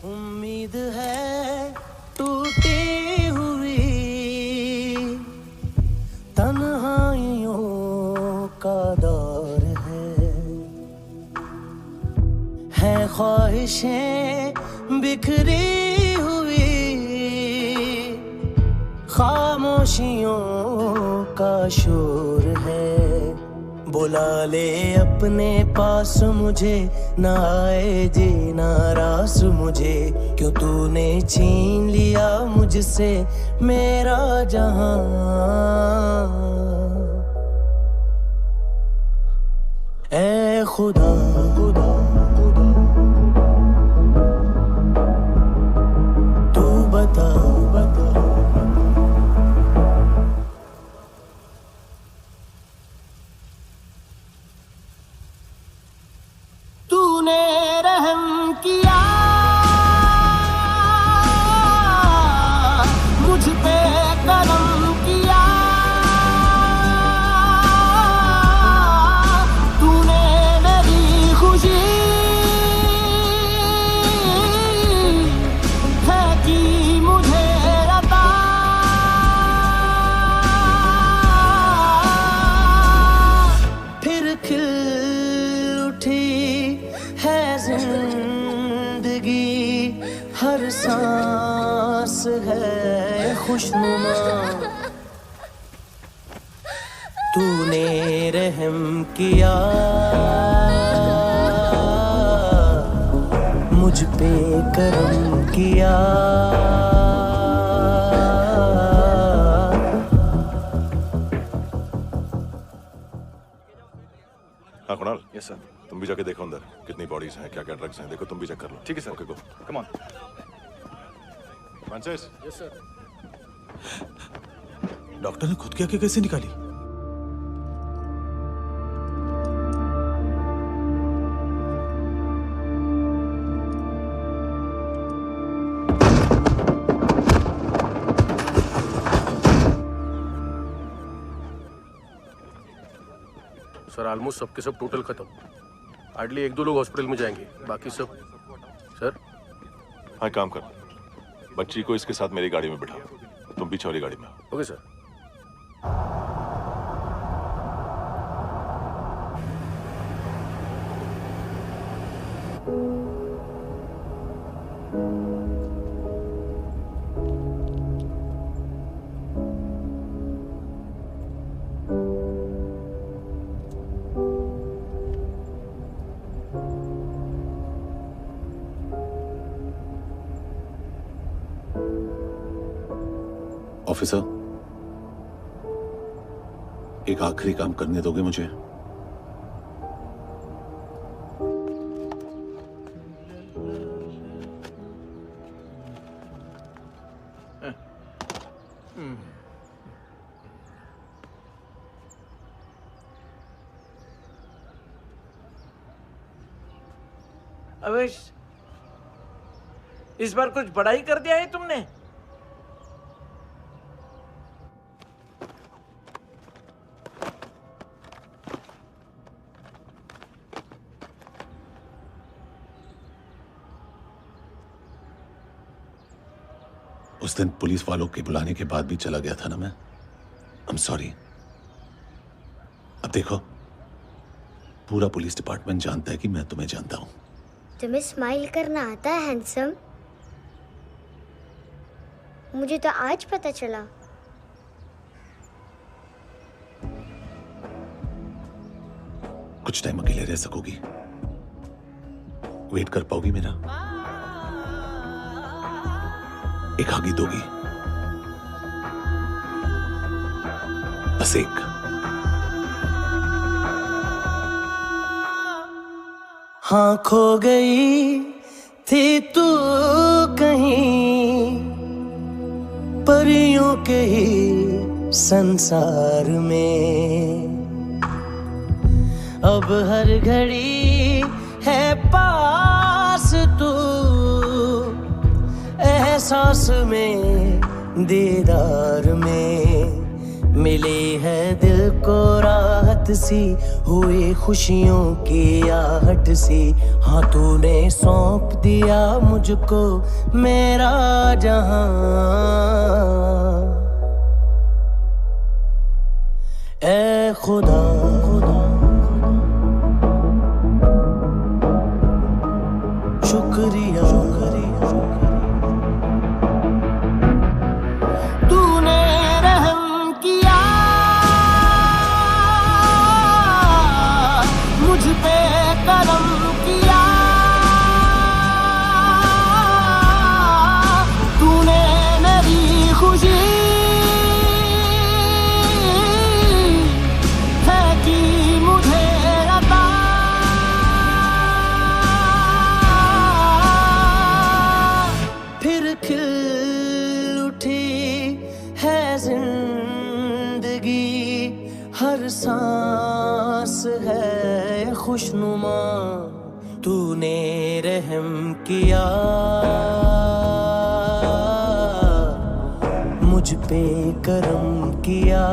W: उम्मीद है टूटी हुई तन्हाइयों का दौर है ख्वाहिशें बिखरी हुई खामोशियों का शोर है। बुला ले अपने पास मुझे, ना आए जी नाराज मुझे, क्यों तूने छीन लिया मुझसे मेरा जहां। ऐ खुदा खुदा तू बता बता। तूने रहम किया मुझ पे, करम किया तूने मेरी खुशी है कि मुझे अता। फिर खिल उठी है जिंदगी, हर सांस है खुशनुमा। तूने रहम किया मुझ पे, करम किया।
B: हाँ कुणाल। Yes sir. तुम भी जाके देखो अंदर कितनी बॉडीज हैं, क्या क्या ड्रग्स हैं, देखो तुम भी चेक कर लो। ठीक है sir. Okay go. Come on Francis.
S: Yes sir. Doctor ने खुद की आंखें कैसे निकाली?
N: सर ऑलमोस्ट सबके सब टोटल खत्म। हार्डली 1-2 लोग हॉस्पिटल में जाएंगे, बाकी सब। सर
B: हाँ काम कर, बच्ची को इसके साथ मेरी गाड़ी में बिठा, तुम पीछे वाली गाड़ी में।
N: Okay sir.
D: ऑफिसर, एक आखिरी काम करने दोगे मुझे?
H: अवेश, इस बार कुछ बड़ा ही कर दिया है तुमने।
D: उस दिन पुलिस वालों के बुलाने के बाद भी चला गया था ना मैं। I'm sorry. अब देखो, पूरा पुलिस डिपार्टमेंट जानता है कि मैं तुम्हें जानता हूं।
E: तुम्हें स्माइल करना आता है हैंडसम? मुझे तो आज पता चला।
D: कुछ टाइम अकेले रह सकोगी? वेट कर पाओगी मेरा? एक आगी दोगी? बस एक।
W: हाँ, खो गई थी तू कहीं परियों के ही संसार में, अब हर घड़ी है पास तू, एहसास में दीदार में, मिली है दिल को राहत सी, हुई खुशियों की आहट सी। हाँ, तूने सौंप दिया मुझको मेरा जहां, ए खुदा शुक्रिया, तूने रहम किया मुझ पे, करम किया, तूने मेरी खुशी है कि मुझे अता, फिर खिल उठी है जिंदगी, हर सांस है खुशनुमा, तूने रहम किया मुझ पे, करम किया।